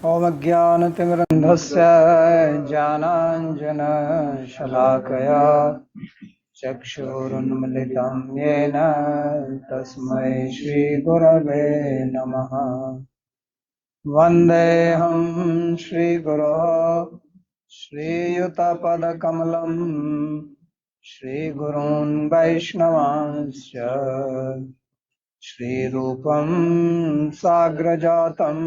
ओमज्ञानतिमिरन्धस्य ज्ञानाञ्जनशलाकया चक्षुरुन्मिलितं येन तस्मै श्रीगुरवे नमः। वन्देऽहं श्रीगुरोः श्रीयुतपदकमलं श्रीगुरून् वैष्णवांश्च श्रीरूपं साग्रजातं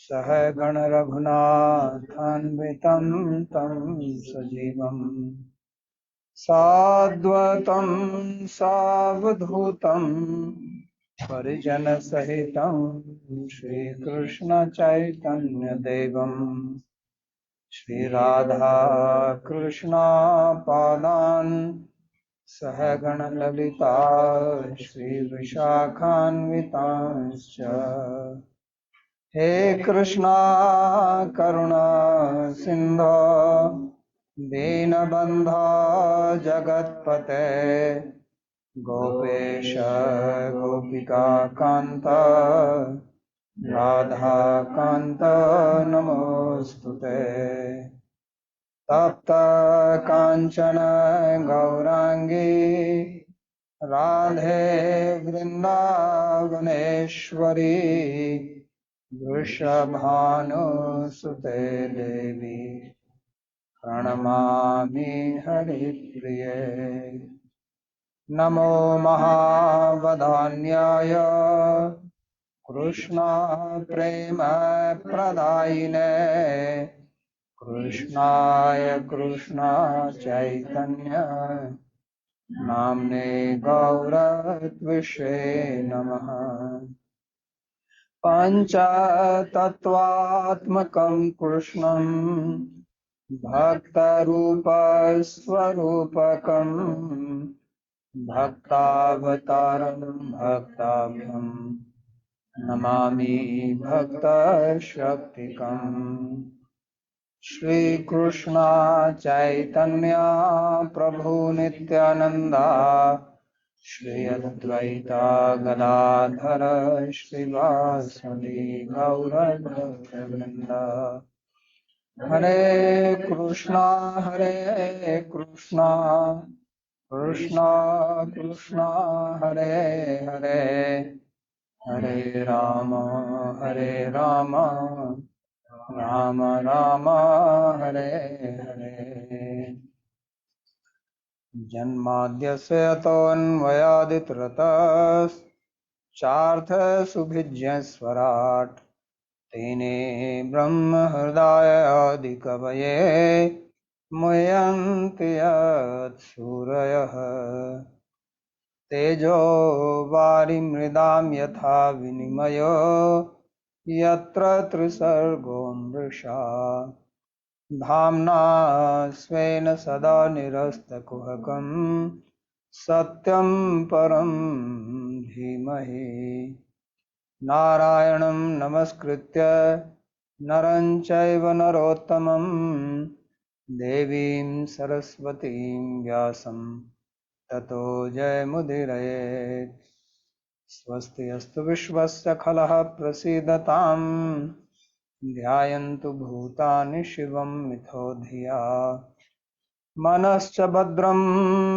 सहगण रघुनाथान्वितं तं सजीवम् साद्वतं सावधूतं परिजनसहितं श्रीकृष्णचैतन्यदेवं श्रीराधा कृष्णपादान् सहगण ललिता श्रीविशाखान्वितांश्च हे कृष्णा करुणा सिन्धो दीनबन्धो जगत्पते गोपेश गोपिकान्त राधाकान्त नमोऽस्तुते। तप्त काञ्चन गौरांगी राधे वृन्दावनेश्वरी वृषभानुसुते देवी प्रणमामि हरिप्रिये। नमो महावदान्याय कृष्ण प्रेम प्रदायिने कृष्णाय कृष्ण चैतन्य नाम्ने गौरत्विषे नमः। पञ्चतत्त्वात्मकं कृष्णं भक्तरूपस्वरूपकं भक्तावतारं भक्ताभ्यं नमामि भक्तशक्तिकम्। श्रीकृष्ण चैतन्य प्रभु नित्यानंदा श्री अद्वैता गदाधर श्रीवासदि गौरभक्तवृंदा। हरे कृष्णा कृष्णा कृष्णा हरे हरे हरे राम राम राम हरे हरे। जन्माद्यस्य यतोऽन्वयादितरतश्चार्थसुभिज्ञस्वराट् तेने ब्रह्महृदायादिकवये मुह्यन्ति यत्सूरयः। तेजो वारिमृदां यथा विनिमयो यत्र त्रिसर्गो मृषा धाम्ना स्वेन सदा निरस्तकुहकं सत्यं परं धीमहि। नारायणं नमस्कृत्य नरं चैव नरोत्तमं देवीं सरस्वतीं व्यासं ततो जयमुदीरयेत्। स्वस्ति अस्तु विश्वस्य खलः प्रसीदताम् ध्यायन्तु भूतानि शिवं मिथो धिया मनश्च भद्रं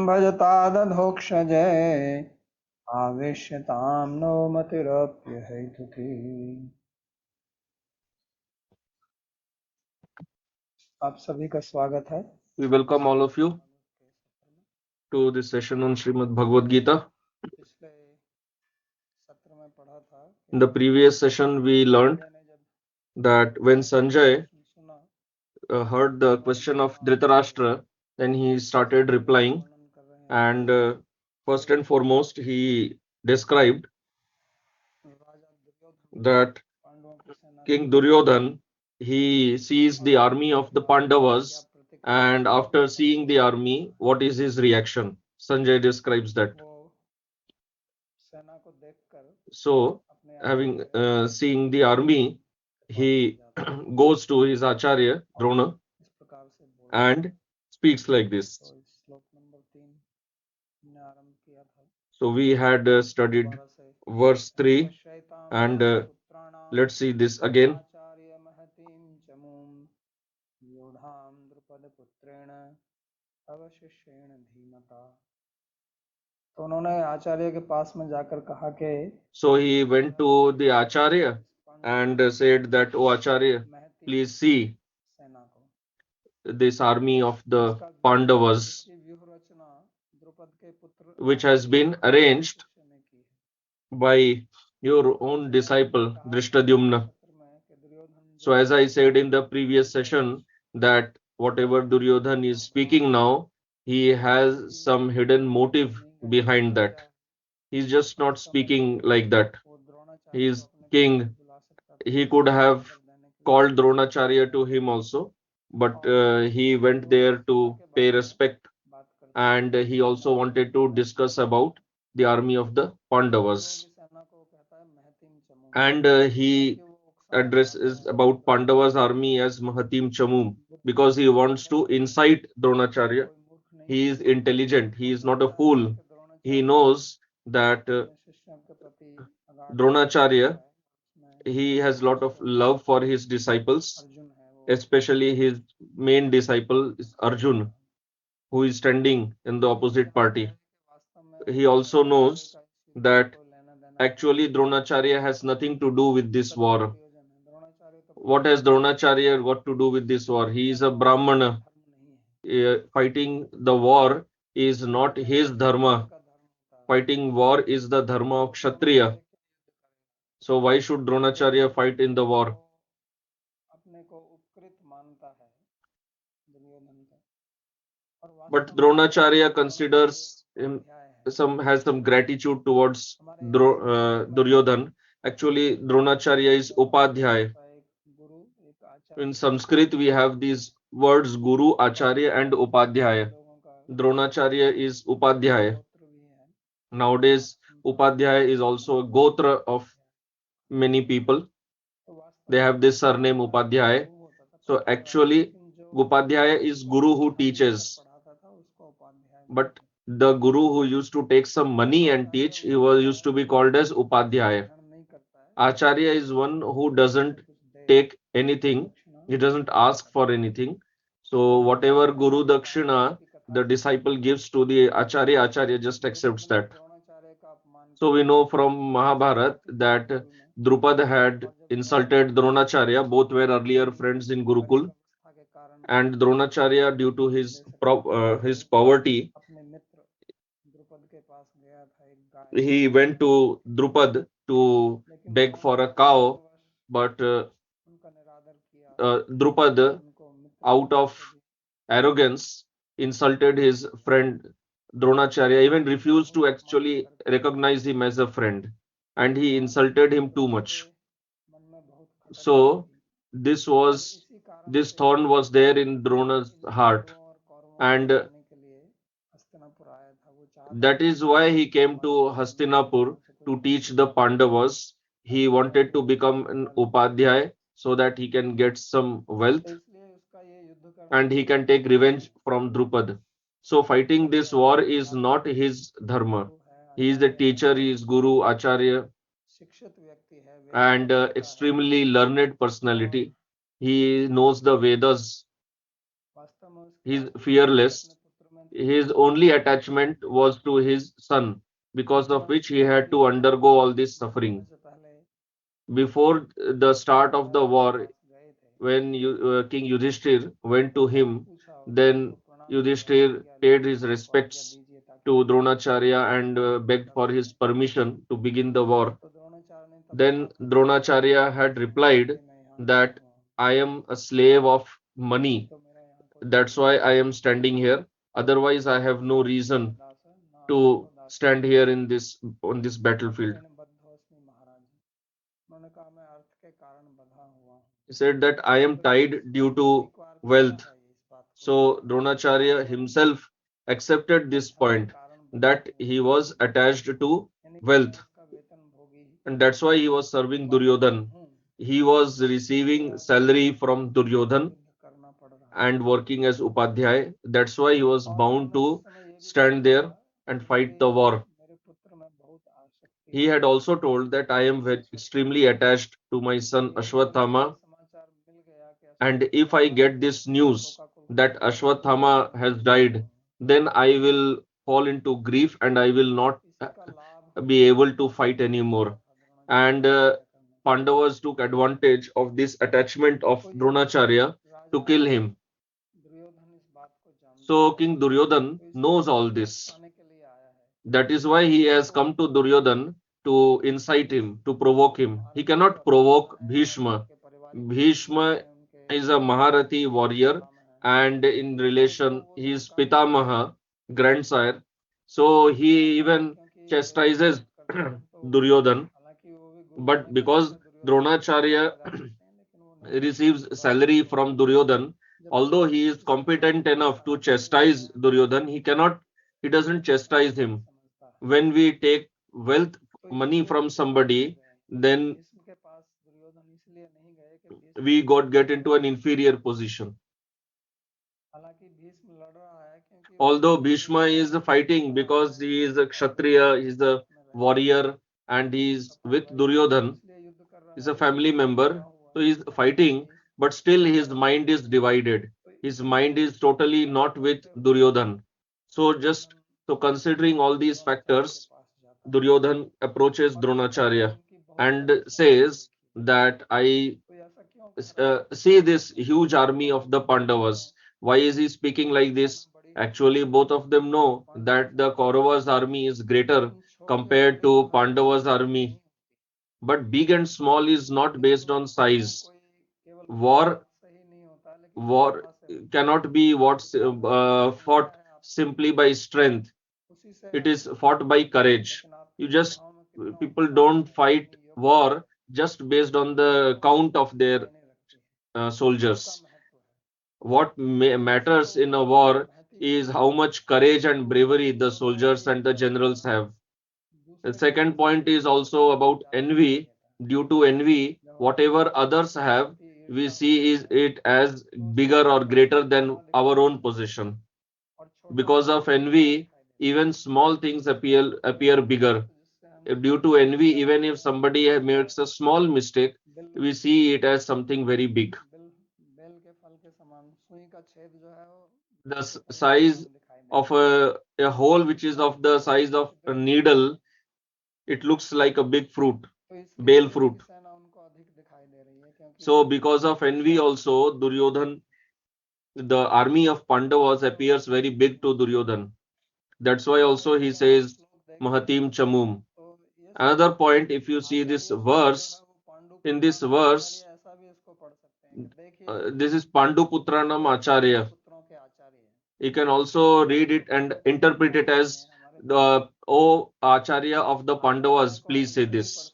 भजतादधोक्षजे आवेश्यतां नो मतिरप्यहैतुकी। आप सभी का स्वागत है। We welcome all of you to this session on Śrīmad-Bhāgavad Gita. पिछले सत्र में पढ़ा था In the previous session, we learned that when Sanjay heard the question of Dhritarashtra, then he started replying, and first and foremost, he described that King Duryodhana, he sees the army of the Pandavas, and after seeing the army, what is his reaction? Sanjay describes that. So, having seeing the army, he goes to his Acharya, Drona, and speaks like this. So, we had studied verse 3, and let's see this again. पुत्रेण तव शिष्येण धीमता। तो उन्होंने आचार्य के पास में जाकर कहा कि So he went to the Acharya and said that, "Oh Acharya, please see सेना को this army of the Pandavas, इसकी व्यूह रचना द्रुपद के पुत्र which has been arranged शिष्य ने की है। by your own disciple Drishtadyumna." So as I said in the previous session, that whatever Duryodhana is speaking now, he has some hidden motive behind that. He's just not speaking like that. He is king. He could have called Dronacharya to him also, but he went there to pay respect, and he also wanted to discuss about the army of the Pandavas. And he addresses about Pandava's army as Mahatim Chamum because he wants to incite Dronacharya. He is intelligent. He is not a fool. He knows that Dronacharya, he has a lot of love for his disciples, especially his main disciple is Arjuna, who is standing in the opposite party. He also knows that actually Dronacharya has nothing to do with this war. What has Dronacharya got to do with this war? He is a Brahmana. Fighting the war is not his dharma. Fighting war is the dharma of Kshatriya. So why should Dronacharya fight in the war? But Dronacharya considers him has some gratitude towards Duryodhana. Actually, Dronacharya is Upadhyay. In Sanskrit, we have these words Guru, Acharya, and Upadhyaya. Dronacharya is Upadhyay. Nowadays, Upadhyaya is also a gotra of many people. They have this surname Upadhyay. So actually, Upadhyaya is Guru who teaches. But the Guru who used to take some money and teach, he was used to be called as Upadhyaya. Acharya is one who doesn't take anything. He doesn't ask for anything. So whatever Guru Dakshina the disciple gives to the Acharya, Acharya just accepts that. So we know from Mahabharata that Drupad had insulted Dronacharya. Both were earlier friends in Gurukul. And Dronacharya, due to his poverty, he went to Drupad to beg for a cow, but Drupad, out of arrogance, insulted his friend Dronacharya, even refused to actually recognize him as a friend, and he insulted him too much. So this thorn was there in Drona's heart, and that is why he came to Hastinapur to teach the Pandavas. He wanted to become an Upadhyay so that he can get some wealth and he can take revenge from Drupad. So fighting this war is not his dharma. He is a teacher, he is Guru, Acharya, and extremely learned personality. He knows the Vedas. He is fearless. His only attachment was to his son, because of which he had to undergo all this suffering. Before the start of the war, when King Yudhishthir went to him, then Yudhishthir paid his respects to Dronacharya and begged for his permission to begin the war. Then Dronacharya had replied that I am a slave of money. That's why I am standing here. Otherwise, I have no reason to stand here on this battlefield. He said that I am tied due to wealth. So Dronacharya himself accepted this point that he was attached to wealth, and that's why he was serving Duryodhana. He was receiving salary from Duryodhana and working as Upadhyay. That's why he was bound to stand there and fight the war. He had also told that I am extremely attached to my son Ashwathama, and if I get this news that Ashwathama has died, then I will fall into grief and I will not be able to fight anymore. And Pandavas took advantage of this attachment of Dronacharya to kill him. So King Duryodhana knows all this. That is why he has come to Duryodhana to incite him, to provoke him. He cannot provoke Bhishma. Bhishma is a Maharathi warrior, and in relation, he is Pitamaha, grandsire. So he even chastises Duryodhana. But because Dronacharya receives salary from Duryodhana, although he is competent enough to chastise Duryodhana, he doesn't chastise him. When we take wealth, money from somebody, then we get into an inferior position. Although Bhishma is fighting because he is a Kshatriya, he is a warrior, and he is with Duryodhana, is a family member, so he is fighting, but still his mind is divided. His mind is totally not with Duryodhana. So considering all these factors, Duryodhan approaches Dronacharya and says that I see this huge army of the Pandavas. Why is he speaking like this? Actually, both of them know that the Kauravas army is greater compared to Pandavas army. But big and small is not based on size. War, war cannot be fought simply by strength. It is fought by courage. You just People don't fight war just based on the count of their soldiers. What matters in a war is how much courage and bravery the soldiers and the generals have. The second point is also about envy. Due to envy, whatever others have, we see is it as bigger or greater than our own possession. Because of envy, even small things appear bigger. Due to envy, even if somebody makes a small mistake, we see it as something very big. The size of a hole which is of the size of a needle, it looks like a big fruit, bale fruit. So because of envy also, Duryodhan, the army of Pandavas appears very big to Duryodhan. That's why also he says Mahatim Chamum. Another point, if you see this verse, in this verse, this is Pandu Putranam Acharya. You can also read it and interpret it as the O Acharya of the Pandavas, please say this.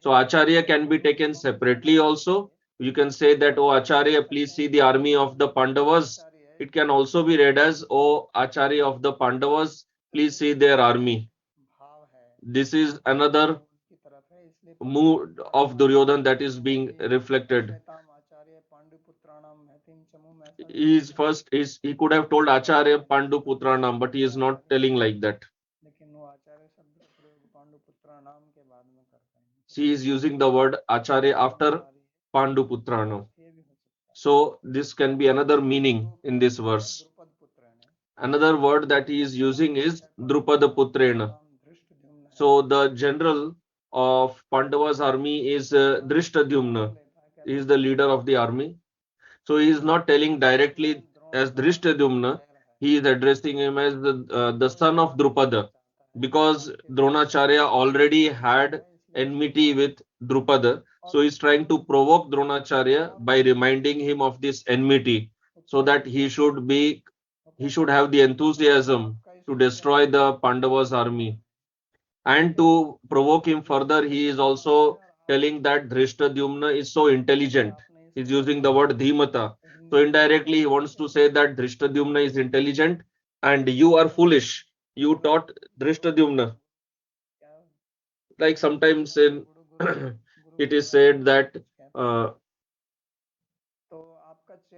So Acharya can be taken separately also. You can say that, O Acharya, please see the army of the Pandavas. It can also be read as, O Acharya of the Pandavas, please see their army. This is another mood of Duryodhan that is being reflected. He could have told Acharya Pandu Putranam, but he is not telling like that. She is using the word Acharya after Pandu Putranam. So this can be another meaning in this verse. Another word that he is using is Drupada Putrena. So the general of Pandava's army is Drishtadyumna. He is the leader of the army. So he is not telling directly as Drishtadyumna. He is addressing him as the son of Drupada, because Dronacharya already had enmity with Drupada. So he is trying to provoke Dronacharya by reminding him of this enmity, so that he should have the enthusiasm to destroy the Pandavas' army. And to provoke him further, he is also telling that Drishtadyumna is so intelligent. He's using the word Dhimata. So indirectly, he wants to say that Drishtadyumna is intelligent and you are foolish. You taught Drishtadyumna. Like sometimes in it is said that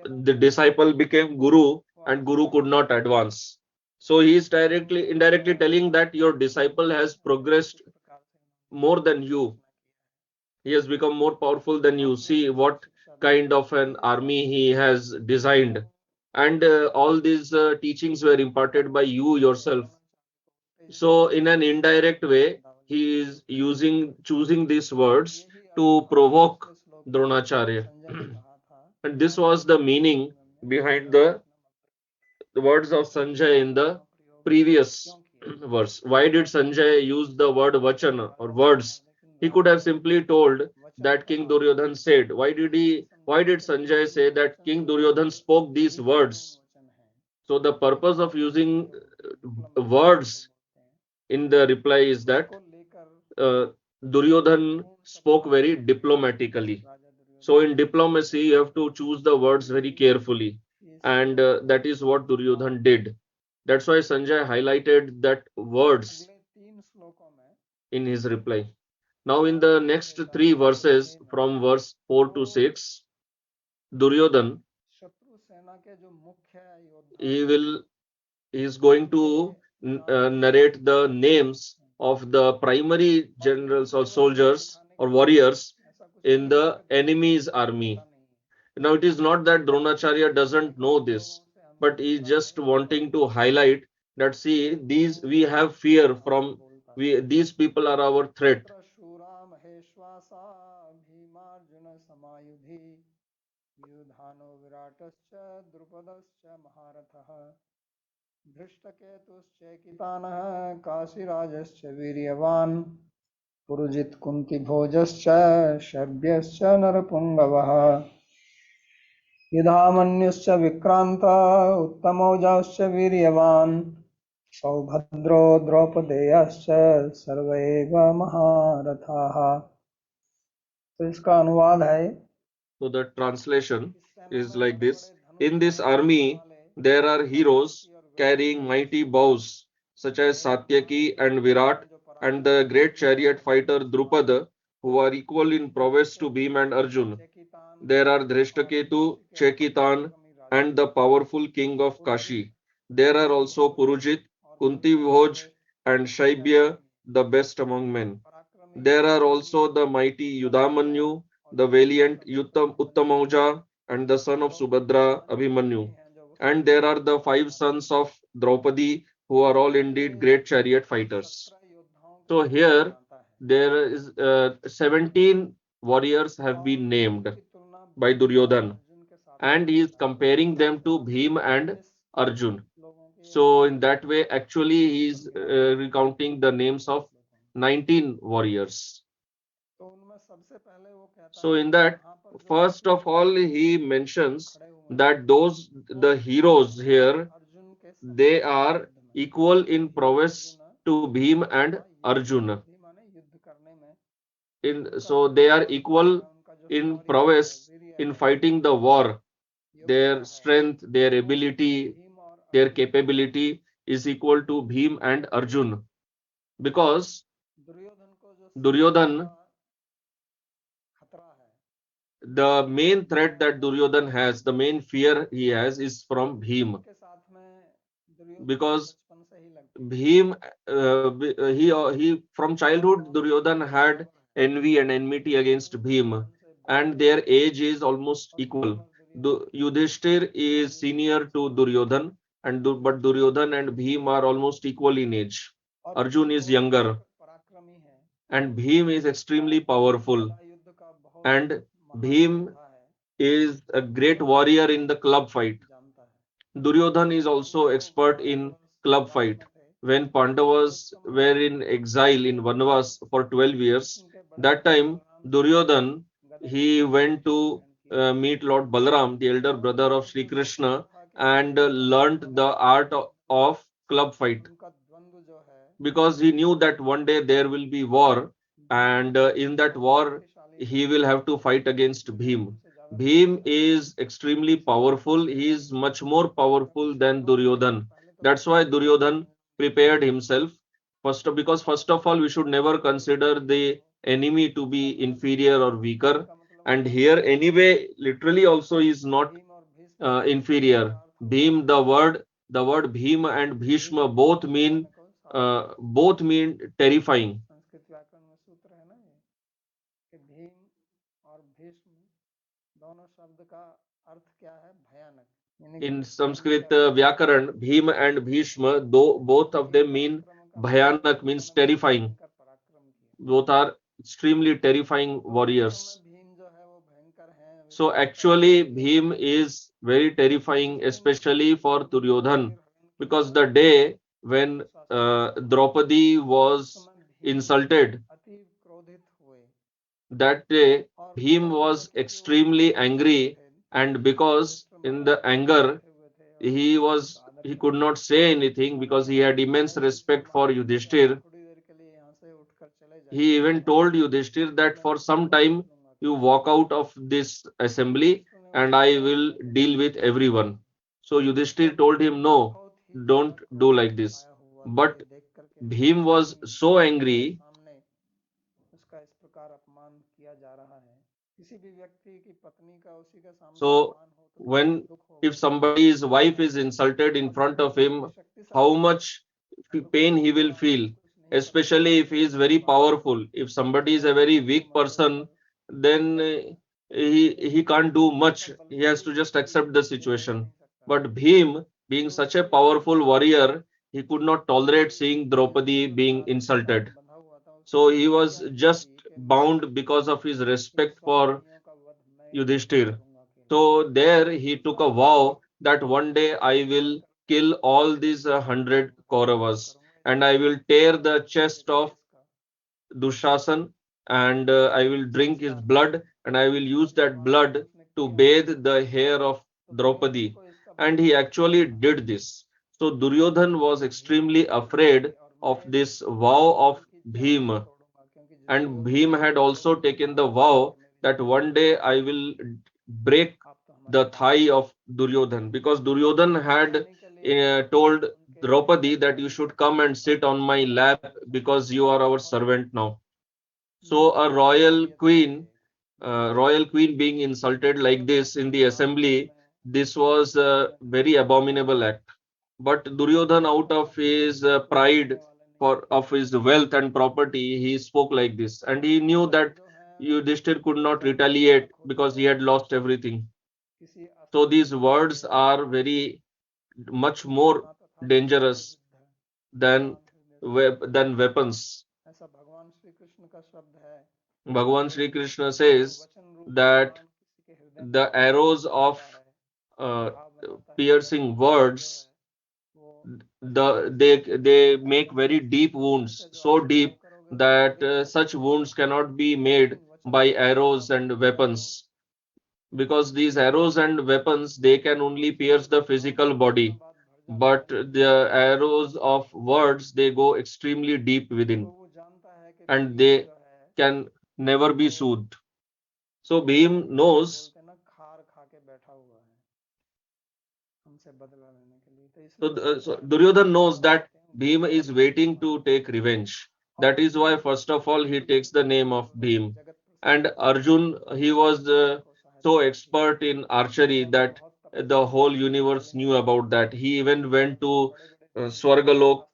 the disciple became Guru and Guru could not advance. So he is indirectly telling that your disciple has progressed more than you. He has become more powerful than you. See what kind of an army he has designed. and all these teachings were imparted by you yourself. So in an indirect way, he is choosing these words to provoke Dronacharya. And this was the meaning behind the words of Sanjay in the previous verse. Why did Sanjay use the word vachana or words? He could have simply told that King Duryodhan said. Why did Sanjay say that King Duryodhan spoke these words? So the purpose of using words in the reply is that uh, Duryodhan spoke very diplomatically. So in diplomacy, you have to choose the words very carefully, and that is what Duryodhan did. That's why Sanjay highlighted that words in his reply. Now, in the next three verses, from verse 4 to 6, Duryodhan he will he is going to narrate the names of the primary generals or soldiers or warriors in the enemy's army. Now, it is not that Dronacharya doesn't know this, but he is just wanting to highlight that see, these we have fear from, these people are our threat. धृष्टकेतुश्चैकितानः काशीराजश्च वीर्यवान् पुरुजित् कुन्तिभोजश्च शर्यश्च नरपुङ्गवः युधामन्युश्च विक्रान्त उत्तमौजाश्च वीर्यवान् सौभद्रो द्रौपदेयश्च सर्व एव महारथाः। तो इसका अनुवाद है, So the translation is like this. In this army, there are heroes carrying mighty bows, such as Satyaki and Virat, and the great chariot fighter Drupada, who are equal in prowess to Bhima and Arjuna. There are Dhrishtaketu, Chekitan, and the powerful king of Kashi. There are also Purujit, Kunti Bhoj, and Shaibya, the best among men. There are also the mighty Yudamanyu, the valiant Uttamauja, and the son of Subhadra, Abhimanyu. And there are the five sons of Draupadi, who are all indeed great chariot fighters. So here there is 17 warriors have been named by Duryodhana, and he is comparing them to Bhim and Arjun. So in that way, actually, he is recounting the names of 19 warriors. So in that, first of all, he mentions that the heroes here, they are equal in prowess to Bhim and Arjuna. So they are equal in prowess in fighting the war. Their strength, their ability, their capability is equal to Bhim and Arjun. Because Duryodhan, the main threat that Duryodhan has, the main fear he has is from Bhim. Because Bhim, he from childhood, Duryodhan had envy and enmity against Bhim, and their age is almost equal. Yudhishthir is senior to Duryodhan, but Duryodhan and Bhim are almost equal in age. Arjun is younger, and Bhim is extremely powerful, and Bhim is a great warrior in the club fight. Duryodhan is also expert in club fight. When Pandavas were in exile in Vanvas for 12 years, that time Duryodhan he went to meet Lord Balaram, the elder brother of Sri Krishna, and learnt the art of club fight, because he knew that one day there will be war, and in that war he will have to fight against Bhim. Bhim is extremely powerful. He is much more powerful than Duryodhan. That's why Duryodhan prepared himself first, because first of all we should never consider the enemy to be inferior or weaker. And here anyway, literally also is not inferior. Bhim, the word Bhim and Bhishma both mean terrifying. Sanskrit व्याकरण में सूत्र है ना ये, कि भीम और भीष्म दोनों शब्द का अर्थ क्या है? भयानक। In Sanskrit Vyakaran, Bhima and Bhishma, though both of them mean Bhayanak, means terrifying. Both are extremely terrifying warriors. So actually, Bhim is very terrifying, especially for Duryodhana, because the day when Draupadi was insulted, that day Bhim was extremely angry, and because in the anger he could not say anything because he had immense respect for Yudhishthir. He even told Yudhishthir that for some time you walk out of this assembly and I will deal with everyone. So Yudhishthir told him, no, don't do like this. But Bhim was so angry. So when if somebody's wife is insulted in front of him, how much pain he will feel, especially if he is very powerful. If somebody is a very weak person, then he can't do much. He has to just accept the situation. But Bhim, being such a powerful warrior, he could not tolerate seeing Draupadi being insulted. So he was just bound because of his respect for Yudhishthir. So there he took a vow that one day I will kill all these 100 Kauravas and I will tear the chest of Dushasan and I will drink his blood and I will use that blood to bathe the hair of Draupadi. And he actually did this. So Duryodhan was extremely afraid of this vow of Bhima. And Bhim had also taken the vow that one day I will break the thigh of Duryodhan because Duryodhan had told Draupadi that you should come and sit on my lap because you are our servant now. So a royal queen being insulted like this in the assembly, this was a very abominable act. But Duryodhan, out of his pride for of his wealth and property, he spoke like this, and he knew that Yudhishthir could not retaliate because he had lost everything. So these words are very much more dangerous than than weapons. Bhagavan Sri Krishna says that the arrows of uh, piercing words they make very deep wounds, so deep that such wounds cannot be made by arrows and weapons, because these arrows and weapons they can only pierce the physical body, but the arrows of words they go extremely deep within and they can never be soothed. So Bhim knows. So Duryodhan knows that Bhima is waiting to take revenge. That is why, first of all, he takes the name of Bhim. And Arjun, he was so expert in archery that the whole universe knew about that. He even went to Swargalok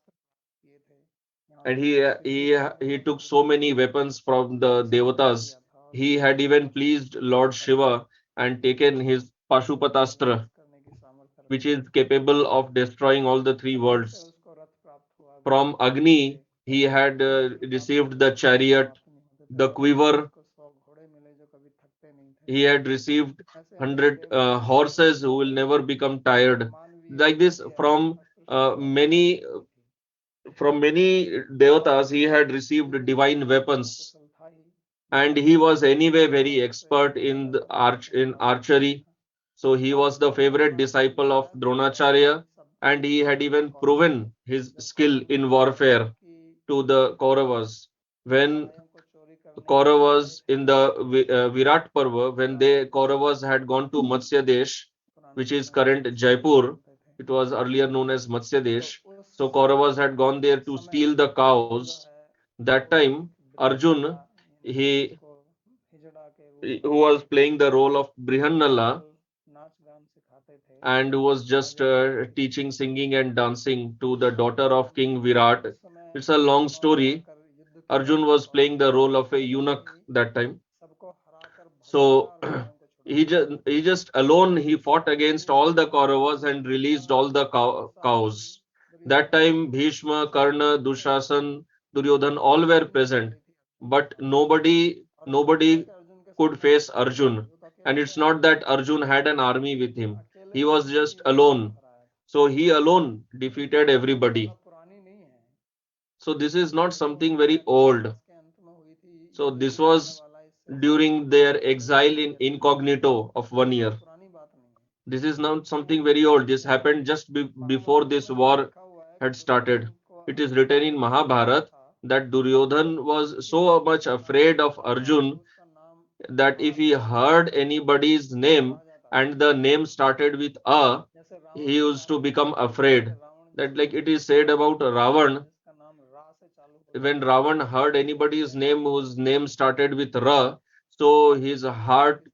and he took so many weapons from the Devatas. He had even pleased Lord Shiva and taken his Pashupatastra, which is capable of destroying all the three worlds. From Agni, he had received the chariot, the quiver. He had received 100 horses who will never become tired. Like this, from many devatas, he had received divine weapons, and he was anyway very expert in in archery. So he was the favorite disciple of Dronacharya, and he had even proven his skill in warfare to the Kauravas. When Kauravas in the Virat Parva, when the Kauravas had gone to Matsya Desh, which is current Jaipur, it was earlier known as Matsya Desh. So Kauravas had gone there to steal the cows. That time, Arjun, he who was playing the role of Brihannala and who was just teaching singing and dancing to the daughter of King Virat. It's a long story. Arjun was playing the role of a eunuch that time. So he just alone he fought against all the Kauravas and released all the cows. That time Bhishma, Karna, Dushasan, Duryodhan all were present, but nobody could face Arjun. And it's not that Arjun had an army with him. He was just alone. So he alone defeated everybody. So this is not something very old. So this was during their exile in incognito of 1 year. This is not something very old. This happened just before this war had started. It is written in Mahabharata that Duryodhan was so much afraid of Arjun that if he heard anybody's name and the name started with A, he used to become afraid. That, like it is said about Ravan, when Ravan heard anybody's name whose name started with Ra, so his heart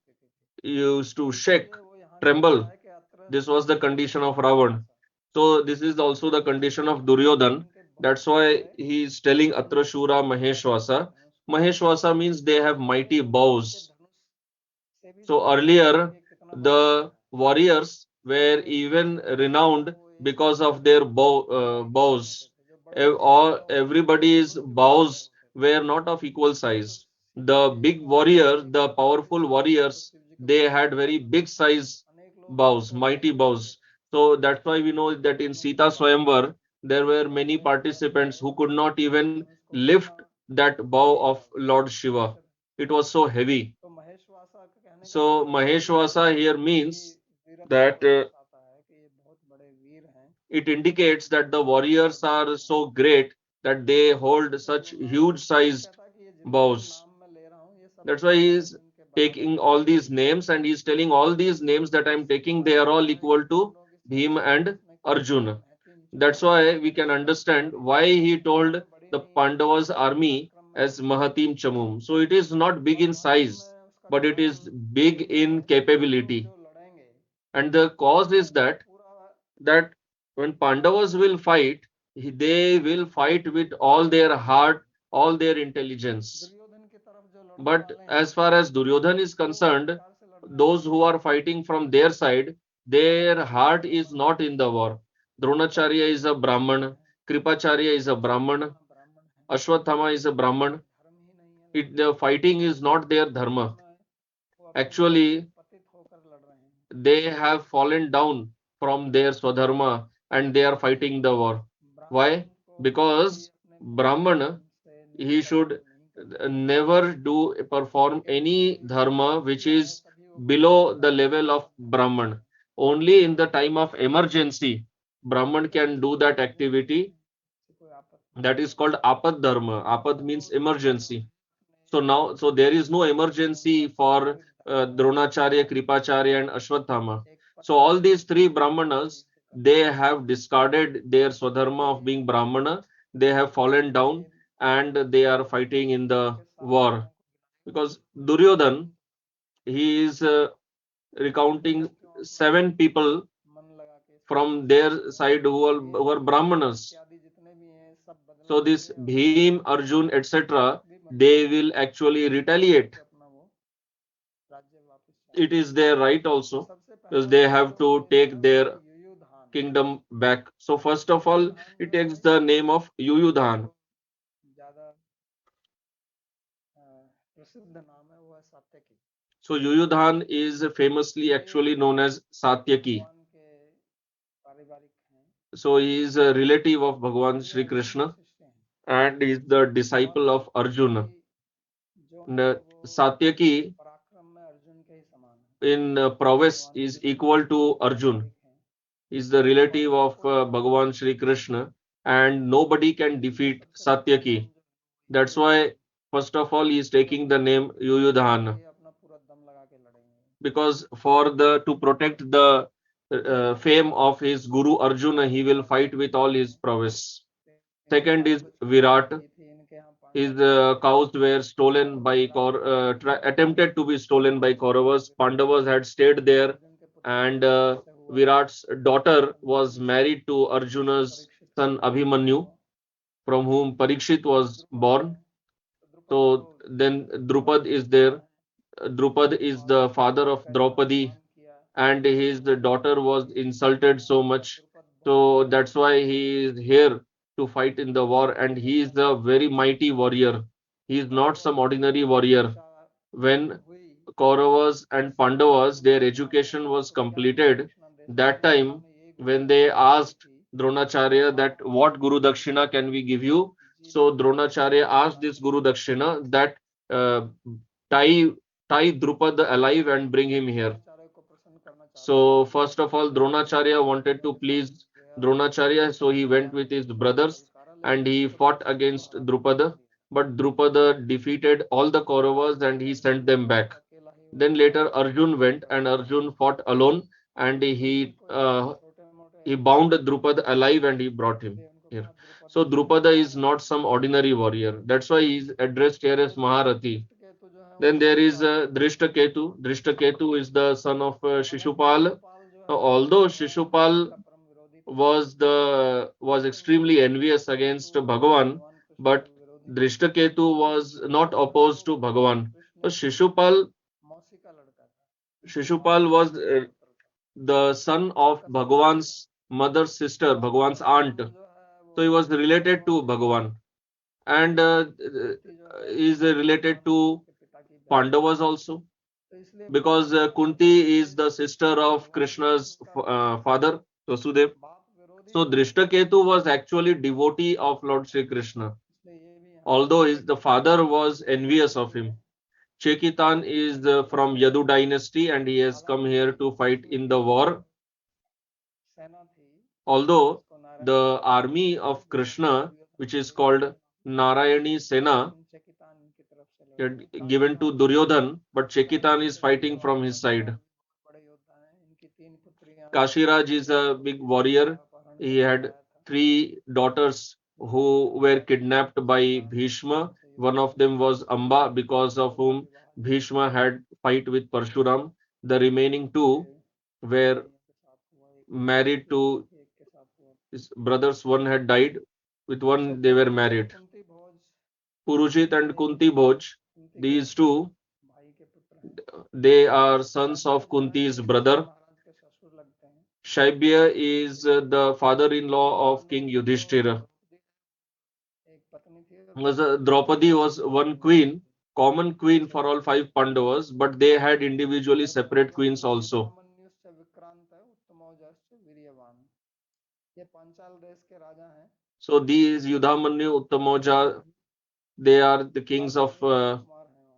used to shake, tremble. This was the condition of Ravan. So this is also the condition of Duryodhan. That's why he is telling Atra Shura Maheshwasa. Maheshwasa means they have mighty bows. So earlier, the warriors were even renowned because of their bows. Everybody's bows were not of equal size. The big warrior, the powerful warriors, they had very big size bows, mighty bows. So that's why we know that in Sita Swayamvar, there were many participants who could not even lift that bow of Lord Shiva. It was so heavy. So Maheshwasa here means that it indicates that the warriors are so great that they hold such huge sized bows. That's why he is taking all these names and he's telling all these names that I'm taking, they are all equal to Bhima and Arjuna. That's why we can understand why he told the Pandavas army as Mahatim Chamum. So it is not big in size, but it is big in capability. And the cause is that when Pandavas will fight, they will fight with all their heart, all their intelligence. But as far as Duryodhan is concerned, those who are fighting from their side, their heart is not in the war. Dronacharya is a Brahman, Kripacharya is a Brahman, Ashwathama is a Brahman. The fighting is not their dharma. Actually, they have fallen down from their Swadharma and they are fighting the war. Why? Because Brahmana, he should never do perform any dharma which is below the level of Brahman. Only in the time of emergency, Brahman can do that activity. That is called apad dharma. Apad means emergency. So there is no emergency for Dronacharya, Kripacharya, and Ashwathama. So all these three Brahmanas, they have discarded their Swadharma of being Brahmana. They have fallen down and they are fighting in the war. Because Duryodhan, he is recounting 7 people from their side who are Brahmanas. So this Bhim, Arjun, etc., they will actually retaliate. It is their right also because they have to take their kingdom back. So first of all, it takes the name of Yuyudhan. So Yuyudhan is famously actually known as Satyaki. So he is a relative of Bhagavan Sri Krishna and is the disciple of Arjuna. Satyaki in prowess is equal to Arjun. Is the relative of Bhagavan Sri Krishna and nobody can defeat Satyaki. That's why first of all he is taking the name Yuyudhana because for the to protect the fame of his Guru Arjuna he will fight with all his prowess. Second is Virat. His cows were stolen by attempted to be stolen by Kauravas. Pandavas had stayed there, and Virat's daughter was married to Arjuna's son Abhimanyu, from whom Parikshit was born. So then Drupad is there. Drupad is the father of Draupadi, and his daughter was insulted so much. So that's why he is here to fight in the war, and he is a very mighty warrior. He is not some ordinary warrior. When Kauravas and Pandavas, their education was completed, that time when they asked Dronacharya that what Guru Dakshina can we give you? So Dronacharya asked this Guru Dakshina that uh, tie tie Drupad alive and bring him here. So first of all, Dronacharya wanted to please Dronacharya, so he went with his brothers and he fought against Drupada. But Drupada defeated all the Kauravas and he sent them back. Then later Arjun went and Arjun fought alone and he bound Drupad alive and he brought him here. So Drupada is not some ordinary warrior. That's why he is addressed here as Maharathi. Then there is Drishtaketu. Drishtaketu is the son of Shishupal. Although Shishupal was extremely envious against Bhagavan, but Drishtaketu was not opposed to Bhagavan. So Shishupal was the son of Bhagavan's mother's sister, Bhagavan's aunt. So he was related to Bhagavan and is related to Pandavas also because Kunti is the sister of Krishna's father, Vasudev. So Drishtaketu was actually devotee of Lord Sri Krishna, although the father was envious of him. Chekitan is from Yadu dynasty and he has come here to fight in the war. Although the army of Krishna, which is called Narayani Sena, had given to Duryodhana, but Chekitan is fighting from his side. Kashiraj is a big warrior. He had three daughters who were kidnapped by Bhishma. One of them was Amba, because of whom Bhishma had fight with Parshuram. The remaining two were married to his brothers. One had died. With one they were married. Purujit and Kunti Bhoj, these two, they are sons of Kunti's brother. Shaibya is the father-in-law of King Yudhishthira. Draupadi was one queen, common queen for all five Pandavas, but they had individually separate queens also. So these Yudhamanyu, Uttamoja, they are the kings of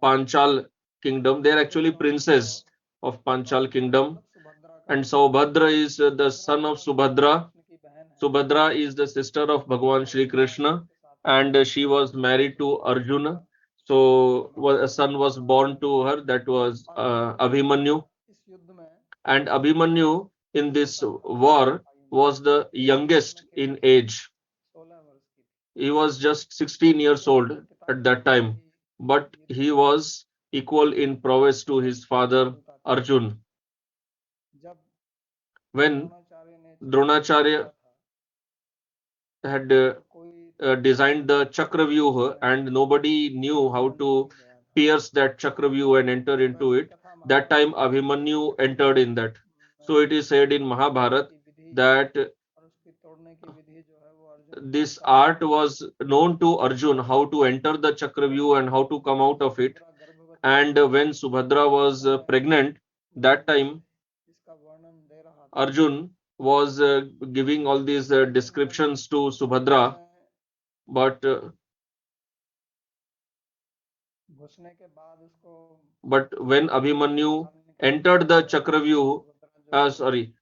Panchal kingdom. They are actually princes of Panchal kingdom. And Saubhadra is the son of Subhadra. Subhadra is the sister of Bhagavan Shri Krishna, and she was married to Arjuna. So a son was born to her, that was Abhimanyu. And Abhimanyu in this war was the youngest in age. He was just 16 years old at that time, but he was equal in prowess to his father Arjun. When Dronacharya had designed the Chakravyuha and nobody knew how to pierce that Chakravyuha and enter into it, that time Abhimanyu entered in that. So it is said in Mahabharata that this art was known to Arjun, how to enter the Chakravyuha and how to come out of it. And when Subhadra was pregnant, that time Arjun was giving all these descriptions to Subhadra, but when Abhimanyu entered the Chakravyuh,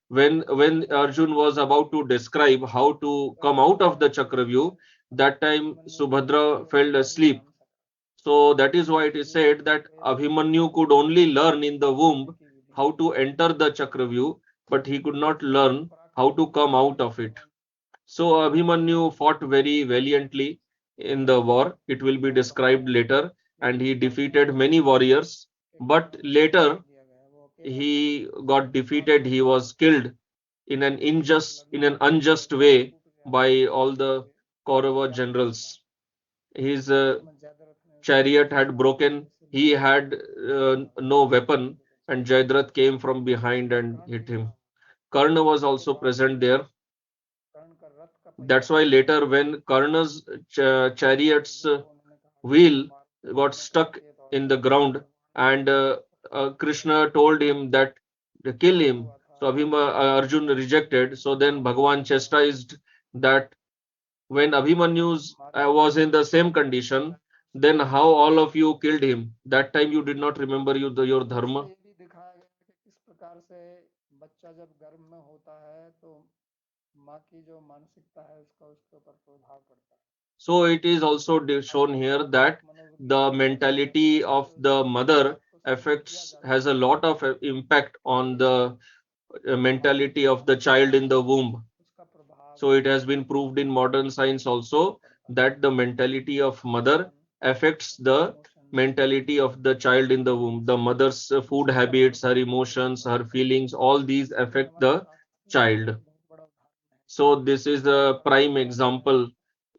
when Arjun was about to describe how to come out of the Chakravyuh, that time Subhadra fell asleep. So that is why it is said that Abhimanyu could only learn in the womb how to enter the Chakravyuh, but he could not learn how to come out of it. So Abhimanyu fought very valiantly in the war. It will be described later, and he defeated many warriors. But later he got defeated. He was killed in an unjust way by all the Kaurava generals. His chariot had broken he had no weapon, and Jayadratha came from behind and hit him. Karna was also present there. That's why later, when Karna's chariot's wheel got stuck in the ground, and Krishna told him that to kill him. So Arjuna rejected. So then Bhagavan chastised that when Abhimanyu's was in the same condition, then how all of you killed him? That time you did not remember your dharma. ये भी दिखाया गया कि किस प्रकार से बच्चा जब गर्भ में होता है तो माँ की जो मानसिकता है उसका उसके ऊपर प्रभाव पड़ता है. So it is also shown here that the mentality of the mother has a lot of impact on the mentality of the child in the womb. So it has been proved in modern science also that the mentality of mother affects the mentality of the child in the womb. The mother's food habits, her emotions, her feelings, all these affect the child. So this is a prime example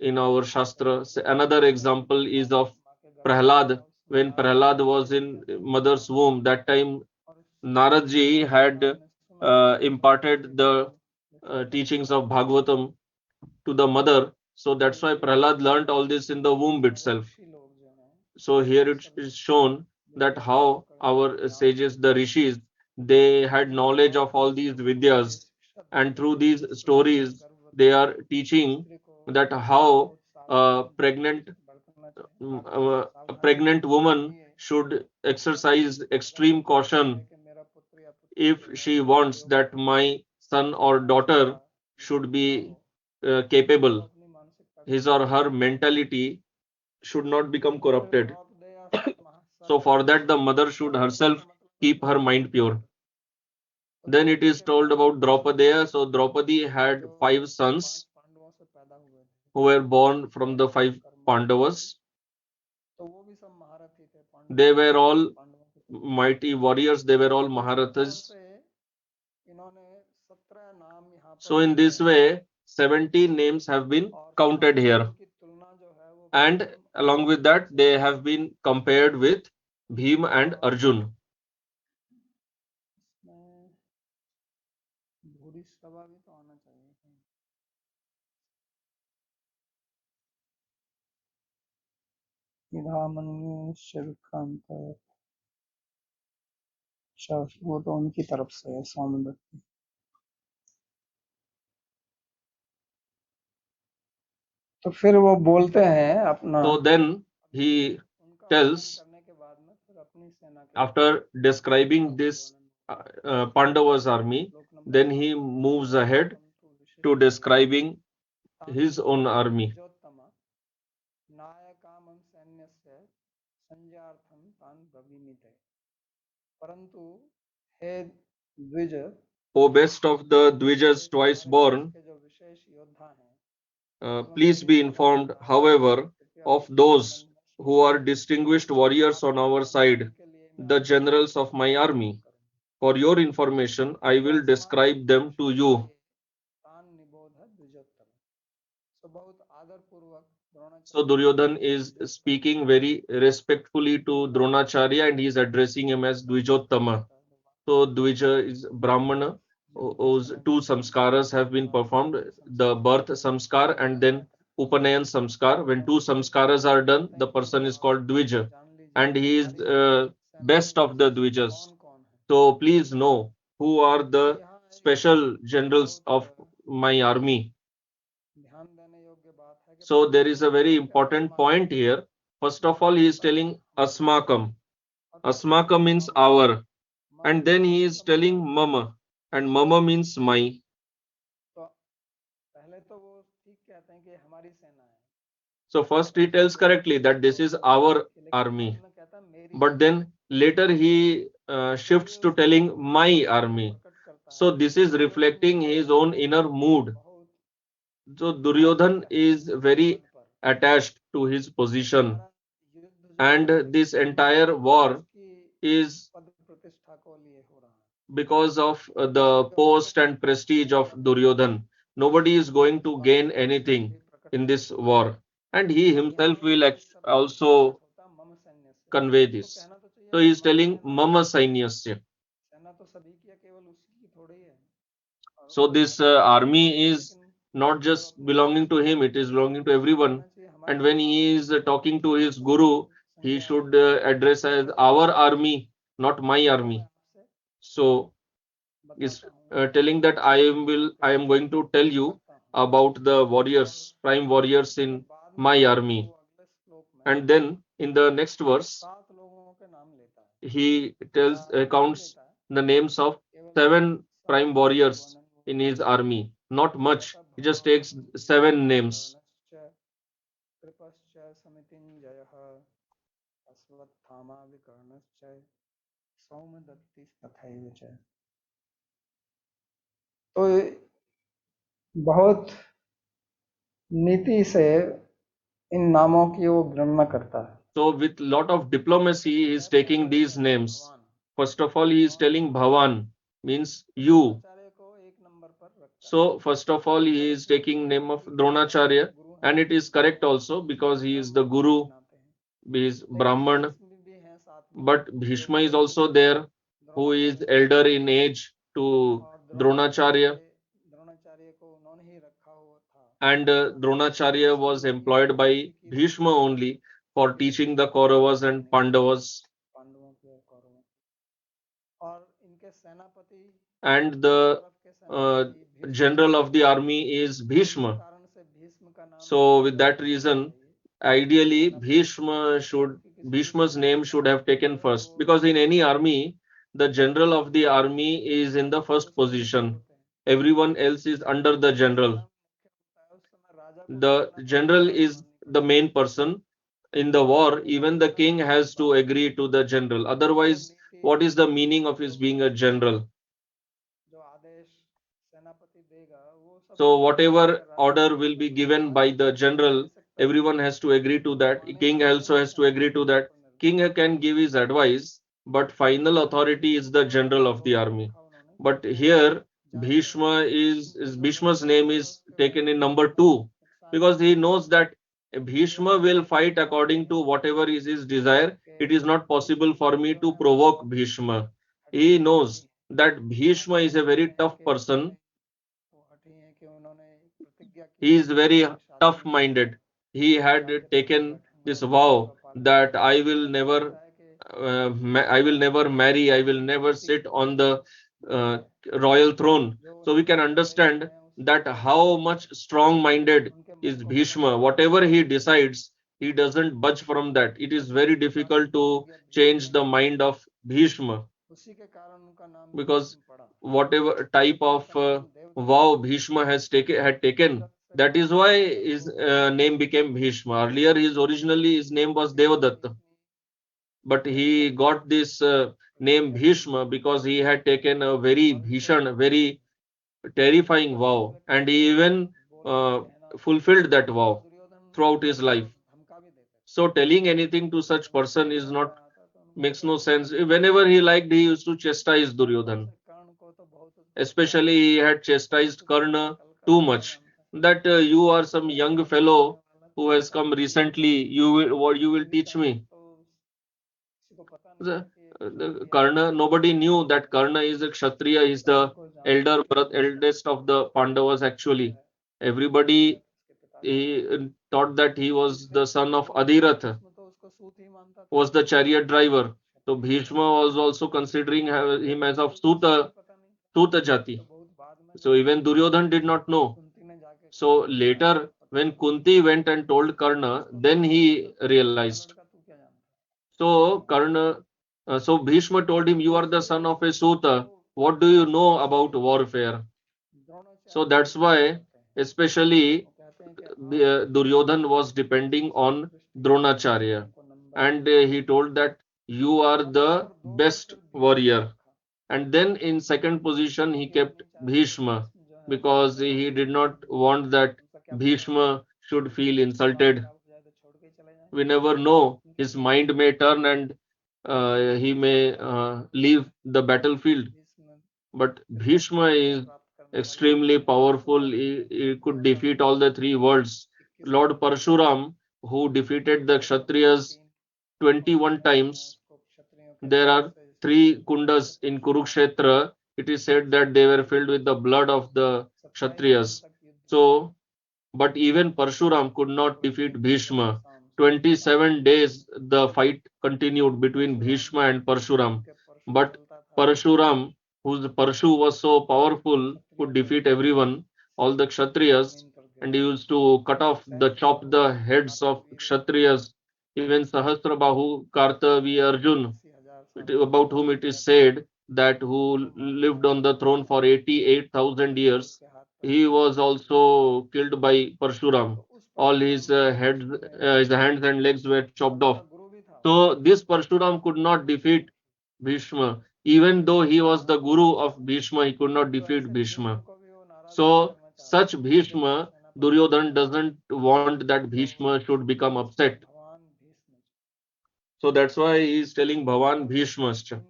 in our Shastra. Another example is of Prahlad. When Prahlad was in mother's womb, that time Naradji had imparted the teachings of Bhagavatam to the mother. So that's why Prahlad learnt all this in the womb itself. So here it is shown that how our sages, the rishis, they had knowledge of all these vidyas, and through these stories they are teaching that how a pregnant woman should exercise extreme caution if she wants that my son or daughter should be capable. His or her mentality should not become corrupted. So for that, the mother should herself keep her mind pure. Then it is told about Draupadi. So Draupadi had 5 sons who were born from the 5 Pandavas. They were all mighty warriors. They were all Maharathas. So in this way, 17 names have been counted here. And along with that, they have been compared with Bhima and Arjuna. अच्छा वो तो उनकी तरफ से है सौमदत्त की. तो फिर वो बोलते हैं अपना. So then he tells, after describing this Pandava's army, then he moves ahead to describing his own army. O best of the Dvijas twice born, please be informed, however, of those who are distinguished warriors on our side, the generals of my army. For your information, I will describe them to you. So Duryodhana is speaking very respectfully to Dronacharya, and he is addressing him as Dvijottama. So Dvija is Brahmana, whose 2 samskaras have been performed, the birth samskar and then Upanayan samskar. When 2 samskaras are done, the person is called Dvija, and he is best of the Dvijas. So please know who are the special generals of my army. So there is a very important point here. First of all, he is telling Asmakam. Asmakam means our. And then he is telling Mama. And Mama means my. So first he tells correctly that this is our army. But then later he shifts to telling my army. So this is reflecting his own inner mood. So Duryodhan is very attached to his position, and this entire war is because of the post and prestige of Duryodhan. Nobody is going to gain anything in this war, and he himself will also convey this. So he is telling Mama Sainyasya. So this army is not just belonging to him, it is belonging to everyone. And when he is talking to his guru, he should address as our army, not my army. So is telling that I am going to tell you about the warriors, prime warriors in my army. And then in the next verse, he accounts the names of 7 prime warriors in his army. Not much. He just takes 7 names. तो बहुत नीति से इन नामों की वो गणना करता है. So with lot of diplomacy, he is taking these names. First of all, he is telling Bhavan, means you. So first of all, he is taking name of Dronacharya, and it is correct also because he is the guru, he is Brahman. But Bhishma is also there, who is elder in age to Dronacharya. And Dronacharya was employed by Bhishma only for teaching the Kauravas and Pandavas. And the general of the army is Bhishma. So with that reason, ideally Bhishma's name should have taken first, because in any army, the general of the army is in the first position. Everyone else is under the general. The general is the main person. In the war, even the king has to agree to the general. Otherwise, what is the meaning of his being a general? So whatever order will be given by the general, everyone has to agree to that. King also has to agree to that. King can give his advice, but final authority is the general of the army. But here Bhishma's name is taken in number 2, because he knows that Bhishma will fight according to whatever is his desire. It is not possible for me to provoke Bhishma. He knows that Bhishma is a very tough person. He is very tough minded. He had taken this vow that I will never marry, I will never sit on the uh, royal throne. So we can understand that how much strong minded is Bhishma. Whatever he decides, he doesn't budge from that. It is very difficult to change the mind of Bhishma, because whatever type of vow Bhishma had taken, that is why his name became Bhishma. Earlier, his name was Devadatta, but he got this name Bhishma because he had taken a very bhishan, very terrifying vow, and he even uh, fulfilled that vow throughout his life. So telling anything to such person is not makes no sense. Whenever he liked, he used to chastise Duryodhana. Especially he had chastised Karna too much. That you are some young fellow who has come recently. What you will teach me? The Karna, nobody knew that Karna is a Kshatriya. He's the eldest of the Pandavas. Actually, everybody thought that he was the son of Adhiratha, was the chariot driver. So Bhishma was also considering him as of Suta Jati. So even Duryodhan did not know. So later, when Kunti went and told Karna, then he realized. So so Bhishma told him, "You are the son of a Suta. What do you know about warfare?" So that's why, especially Duryodhan was depending on Dronacharya, and he told that you are the best warrior. And then in second position he kept Bhishma, because he did not want that Bhishma should feel insulted. We never know, his mind may turn and he may leave the battlefield. But Bhishma is extremely powerful. He could defeat all the 3 worlds. Lord Parshuram, who defeated the Kshatriyas 21 times. There are 3 kundas in Kurukshetra. It is said that they were filled with the blood of the Kshatriyas. So, but even Parshuram could not defeat Bhishma. 27 days the fight continued between Bhishma and Parshuram. But Parshuram, whose Parshu was so powerful, could defeat everyone, all the Kshatriyas, and he used to chop the heads of Kshatriyas. Even Sahasrabahu, Kartavi, Arjun, about whom it is said that who lived on the throne for 88,000 years, he was also killed by Parshuram. All his hands and legs were chopped off. So this Parshuram could not defeat Bhishma. Even though he was the guru of Bhishma, he could not defeat Bhishma. So such Bhishma, Duryodhana doesn't want that Bhishma should become upset. So that's why he is telling Bhavan Bhishmascha.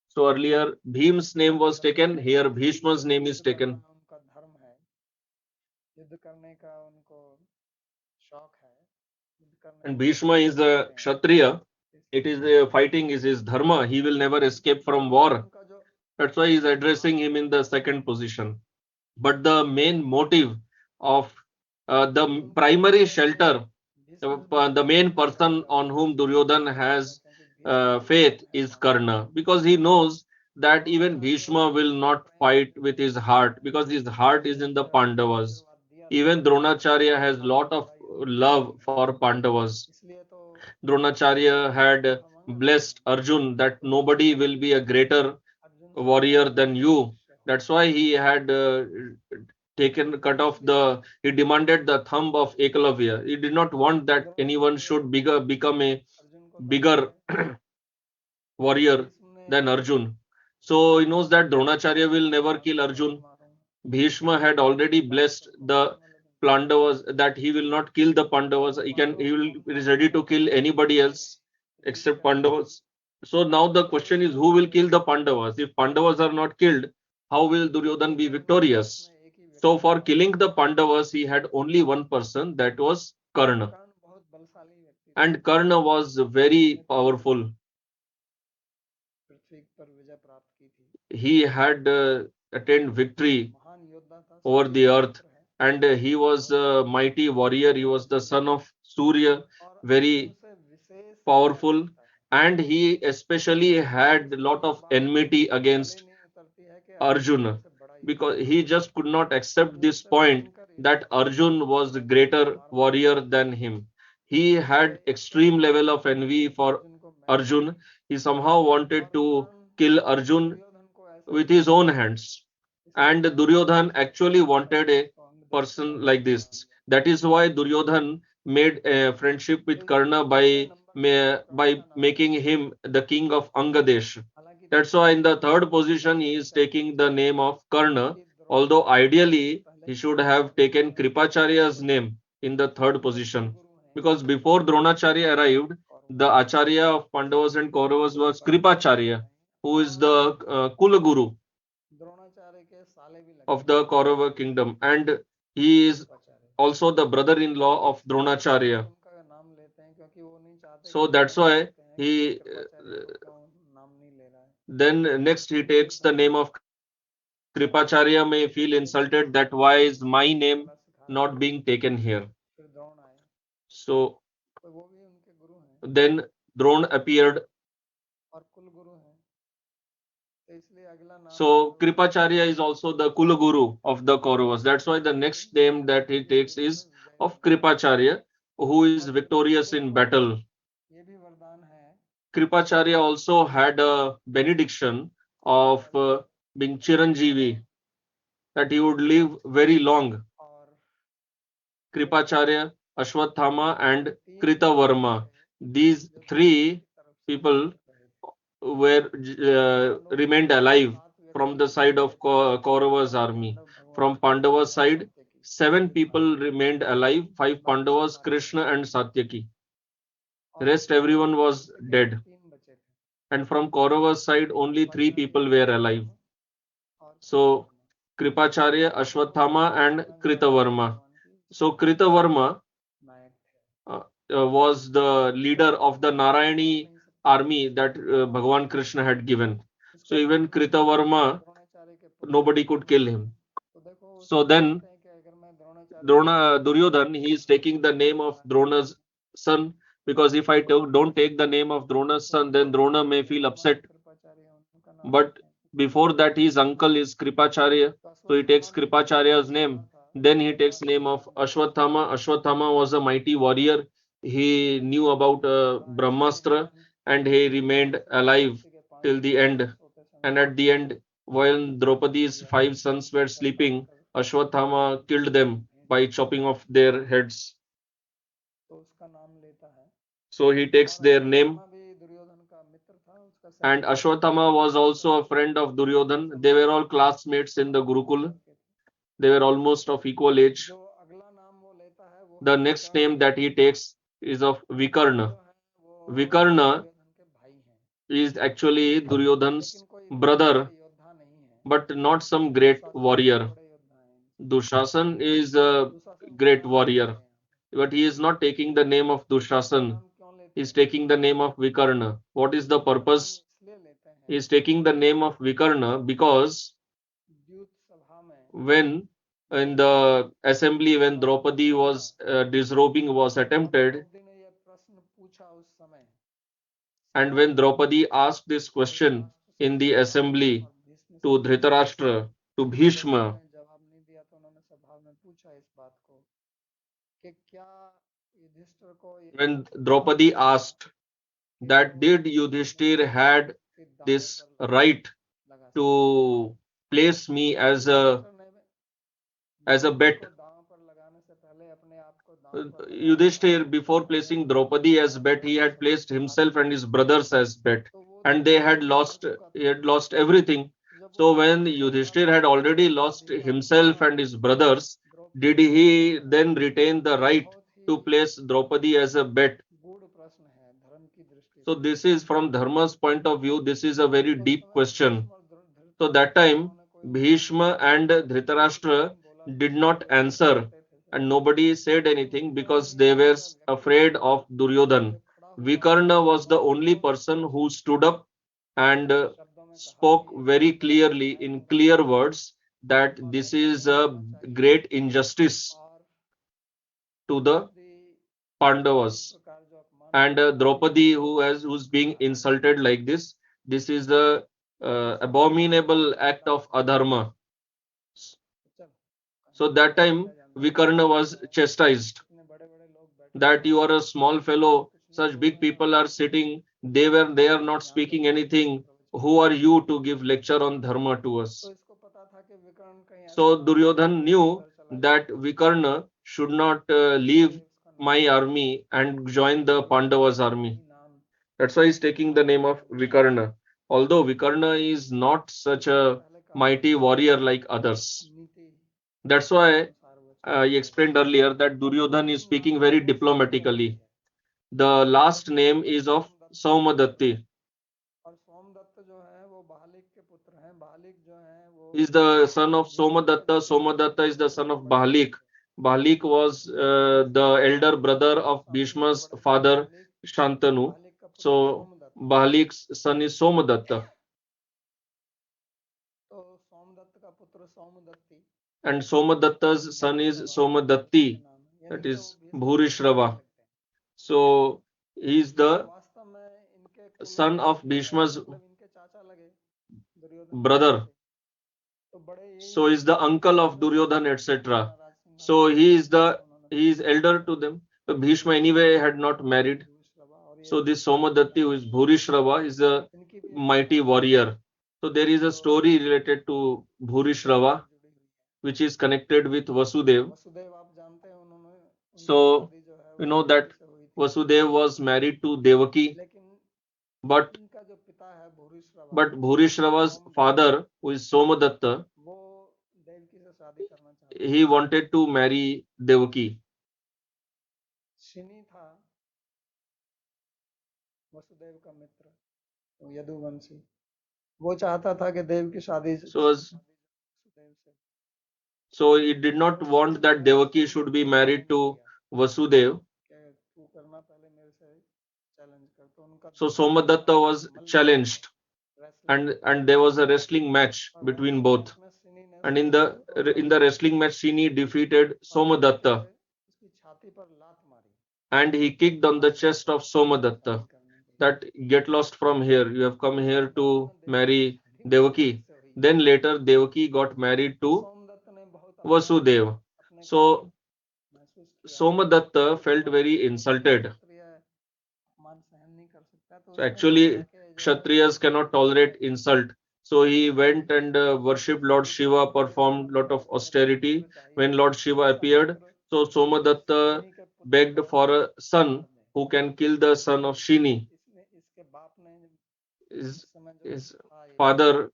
So earlier Bhim's name was taken, here Bhishma's name is taken. And Bhishma is a Kshatriya. It is fighting is his dharma. He will never escape from war. That's why he is addressing him in the second position. But the main motive of the primary shelter, the main person on whom Duryodhana has faith is Karna, because he knows that even Bhishma will not fight with his heart, because his heart is in the Pandavas. Even Dronacharya has lot of love for Pandavas. Dronacharya had blessed Arjun that nobody will be a greater warrior than you. That's why he had he demanded the thumb of Ekalavya. He did not want that anyone should become a bigger warrior than Arjun. So he knows that Dronacharya will never kill Arjun. Bhishma had already blessed the Pandavas that he will not kill the Pandavas. He is ready to kill anybody else except Pandavas. So now the question is, who will kill the Pandavas? If Pandavas are not killed, how will Duryodhana be victorious? So for killing the Pandavas, he had only one person, that was Karna. And Karna was very powerful. He had attained victory over the earth, and he was a mighty warrior. He was the son of Surya, very powerful, and he especially had a lot of enmity against Arjuna, because he just could not accept this point that Arjun was a greater warrior than him. He had extreme level of envy for Arjun. He somehow wanted to kill Arjun with his own hands. And Duryodhan actually wanted a person like this. That is why Duryodhan made a friendship with Karna by making him the king of Angadesh. That's why in the third position he is taking the name of Karna, although ideally he should have taken Kripacharya's name in the third position. Because before Dronacharya arrived, the Acharya of Pandavas and Kauravas was Kripacharya, who is the Kula Guru of the Kaurava kingdom, and he is also the brother-in-law of Dronacharya. So that's why he then next he takes the name of Kripacharya. May feel insulted that why is my name not being taken here. So then Drona appeared. So Kripacharya is also the Kulaguru of the Kauravas. That's why the next name that he takes is of Kripacharya, who is victorious in battle. Kripacharya also had a benediction of being Chiranjeevi, that he would live very long. Kripacharya, Ashwathama, and Kritavarma. These three people were remained alive from the side of Kaurava's army. From Pandava's side, 7 people remained alive, 5 Pandavas, Krishna and Satyaki. Rest everyone was dead. And from Kaurava's side, only 3 people were alive. So Kripacharya, Ashwathama and Kritavarma. So Kritavarma was the leader of the Narayani army that Bhagavan Krishna had given. So even Kritavarma, nobody could kill him. So then Duryodhana, he is taking the name of Drona's son, because if I don't take the name of Drona's son, then Drona may feel upset. But before that, his uncle is Kripacharya, so he takes Kripacharya's name. Then he takes name of Ashwathama. Ashwathama was a mighty warrior. He knew about Brahmastra, and he remained alive till the end. And at the end, while Draupadi's 5 sons were sleeping, Ashwathama killed them by chopping off their heads. So he takes their name. And Ashwathama was also a friend of Duryodhana. They were all classmates in the Gurukul. They were almost of equal age. The next name that he takes is of Vikarna. Vikarna is actually Duryodhana's brother, but not some great warrior. Dushasan is a great warrior, but he is not taking the name of Dushasan. He is taking the name of Vikarna. What is the purpose? He is taking the name of Vikarna because when in the assembly, when Draupadi was disrobing was attempted, and when Draupadi asked this question in the assembly to Dhritarashtra, to Bhishma, when Draupadi asked that did Yudhishthir had this right to place me as a bet. Yudhishthir, before placing Draupadi as bet, he had placed himself and his brothers as bet, and they had lost. He had lost everything. So when Yudhishthir had already lost himself and his brothers, did he then retain the right to place Draupadi as a bet? So this is from Dharma's point of view. This is a very deep question. So that time, Bhishma and Dhritarashtra did not answer, and nobody said anything because they were afraid of Duryodhana. Vikarna was the only person who stood up and spoke very clearly in clear words that this is a great injustice to the Pandavas. And Draupadi, who's being insulted like this is the abominable act of adharma. So that time Vikarna was chastised that you are a small fellow, such big people are sitting, they are not speaking anything. Who are you to give lecture on dharma to us? So Duryodhan knew that Vikarna should not leave my army and join the Pandavas army. That's why he's taking the name of Vikarna. Although Vikarna is not such a mighty warrior like others. That's why I explained earlier that Duryodhan is speaking very diplomatically. The last name is of Saumadatti. He is the son of Somadatta. Somadatta is the son of Bahalik. Bahalik was the elder brother of Bhishma's father Shantanu. So Bahalik's son is Somadatta. And Somadatta's son is Somadatti, that is Bhurishrava. So he is the son of Bhishma's brother. So he is the uncle of Duryodhana, etc. So he is elder to them. But Bhishma anyway had not married. So this Somadatti, who is Bhurishrava, is a mighty warrior. So there is a story related to Bhurishrava, which is connected with Vasudev. So you know that Vasudev was married to Devaki, but Bhurishrava's father, who is Somadatta, he wanted to marry Devaki. So he did not want that Devaki should be married to Vasudev. So Somadatta was challenged, and there was a wrestling match between both. And in the wrestling match, Shini defeated Somadatta, and he kicked on the chest of Somadatta that get lost from here. You have come here to marry Devaki. Then later Devaki got married to Vasudeva. So Somadatta felt very insulted. So actually, Kshatriyas cannot tolerate insult. So he went and worshipped Lord Shiva, performed lot of austerity. When Lord Shiva appeared, so Somadatta begged for a son who can kill the son of Shini. His father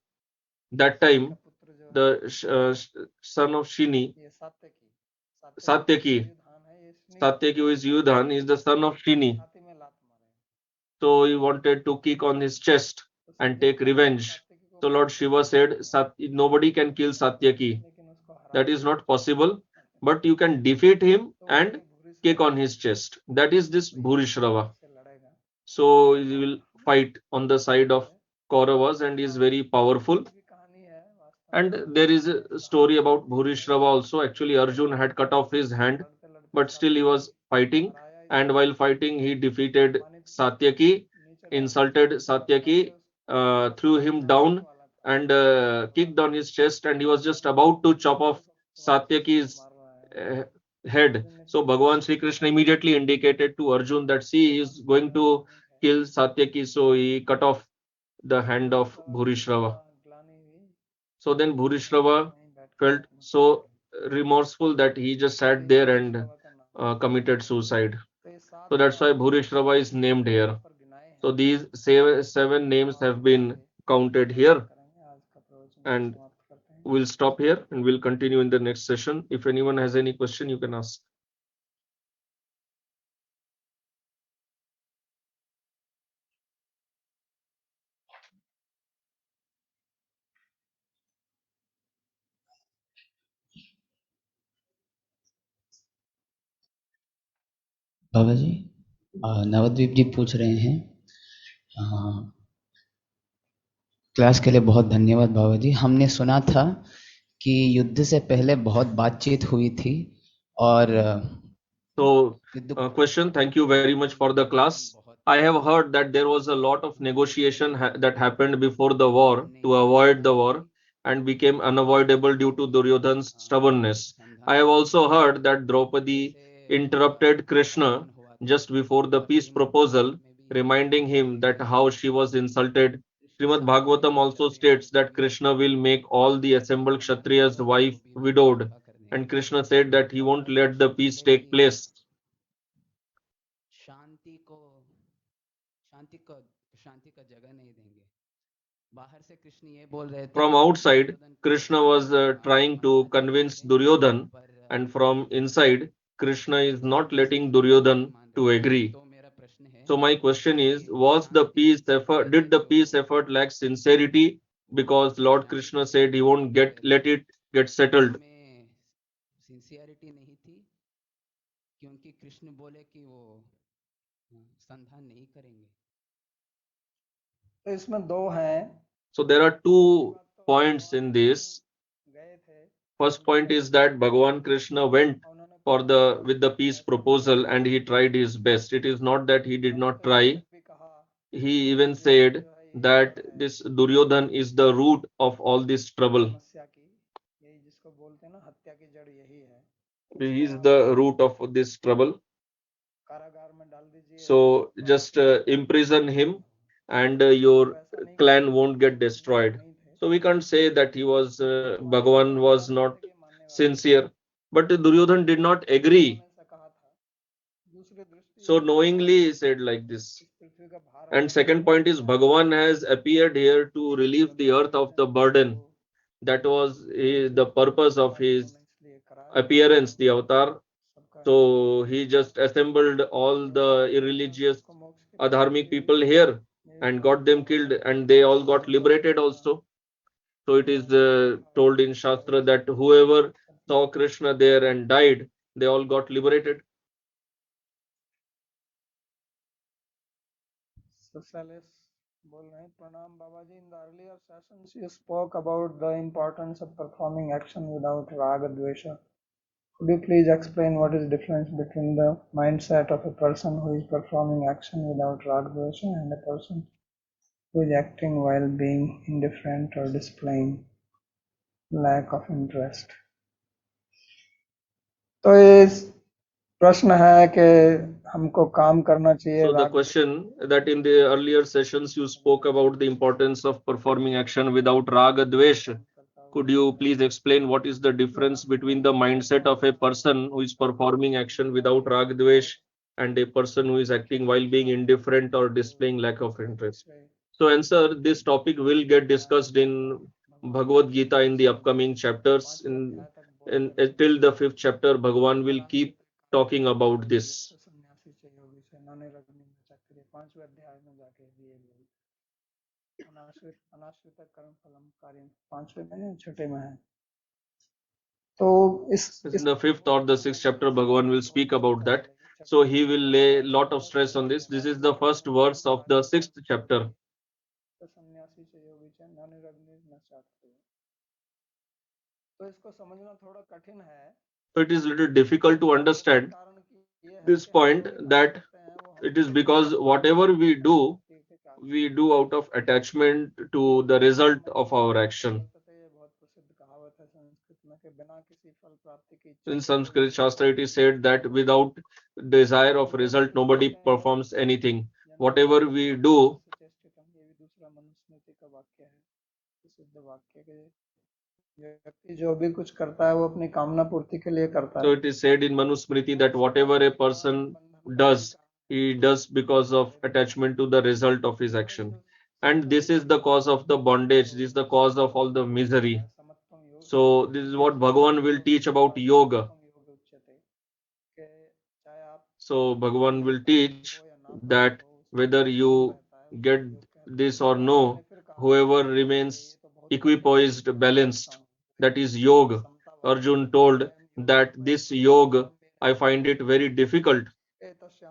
that time, the son of Shini, Satyaki. Satyaki, who is Yudhan, is the son of Shini. So he wanted to kick on his chest and take revenge. So Lord Shiva said, nobody can kill Satyaki. That is not possible. But you can defeat him and kick on his chest. That is this Bhurishrava. So he will fight on the side of Kauravas and is very powerful. And there is a story about Bhurishrava also. Actually, Arjuna had cut off his hand, but still he was fighting. And while fighting, he defeated Satyaki, insulted Satyaki, threw him down and kicked on his chest. And he was just about to chop off Satyaki's uh, head. So Bhagavan Sri Krishna immediately indicated to Arjun that, see, he is going to kill Satyaki. So he cut off the hand of Bhurishrava. So then Bhurishrava felt so remorseful that he just sat there and committed suicide. So that's why Bhurishrava is named here. So these seven names have been counted here. And we'll stop here and we'll continue in the next session. If anyone has any question, you can ask. बाबा जी नवद्वीप जी पूछ रहे हैं class के लिए बहुत धन्यवाद बाबा जी। हमने सुना था कि युद्ध से पहले बहुत बातचीत हुई थी और So, question, thank you very much for the class. I have heard that there was a lot of negotiation that happened before the war to avoid the war and became unavoidable due to Duryodhana's stubbornness. I have also heard that Draupadi interrupted Krishna just before the peace proposal, reminding him that how she was insulted. Śrīmad-Bhāgavatam also states that Krishna will make all the assembled Kshatriyas' wife widowed, and Krishna said that he won't let the peace take place. From outside, Krishna was trying to convince Duryodhana, and from inside, Krishna is not letting Duryodhana to agree. So my question is, did the peace effort lack sincerity? Because Lord Krishna said he won't let it get settled. So there are 2 points in this. First point is that Bhagavan Krishna went with the peace proposal and he tried his best. It is not that he did not try. He even said that this Duryodhan is the root of all this trouble. He is the root of this trouble. So just imprison him and your clan won't get destroyed. So we can't say that Bhagavan was not sincere. But Duryodhan did not agree. So knowingly he said like this. And second point is Bhagavan has appeared here to relieve the earth of the burden. That was the purpose of his appearance, the avatar. So he just assembled all the irreligious, adharmic people here and got them killed, and they all got liberated also. So it is told in Shastra that whoever saw Krishna there and died, they all got liberated. Socialist बोल रहे हैं प्रणाम बाबा जी. In the earlier sessions you spoke about the importance of performing action without raga dvesha. Could you please explain what is the difference between the mindset of a person who is performing action without raga dvesha and a person who is acting while being indifferent or displaying lack of interest? तो इस प्रश्न है कि हमको काम करना चाहिए. So the question that in the earlier sessions you spoke about the importance of performing action without raga dvesh. Could you please explain what is the difference between the mindset of a person who is performing action without raga dvesh and a person who is acting while being indifferent or displaying lack of interest? So answer, this topic will get discussed in Bhagavad Gita in the upcoming chapters. In till the 5th chapter, Bhagavan will keep talking about this. In the 5th or the 6th chapter, Bhagavan will speak about that. So he will lay a lot of stress on this. This is the first verse of the 6th chapter. So it is a little difficult to understand this point, that it is because whatever we do out of attachment to the result of our action. In Sanskrit Shastra, it is said that without desire of result, nobody performs anything. Whatever we do, जो भी कुछ करता है वो अपनी कामना पूर्ति के लिए करता है. So it is said in Manusmriti that whatever a person does, he does because of attachment to the result of his action. And this is the cause of the bondage, this is the cause of all the misery. So this is what Bhagavan will teach about yoga. So Bhagavan will teach that whether you get this or no, whoever remains equipoised, balanced, that is yoga. Arjun told that this yoga, I find it very difficult. Because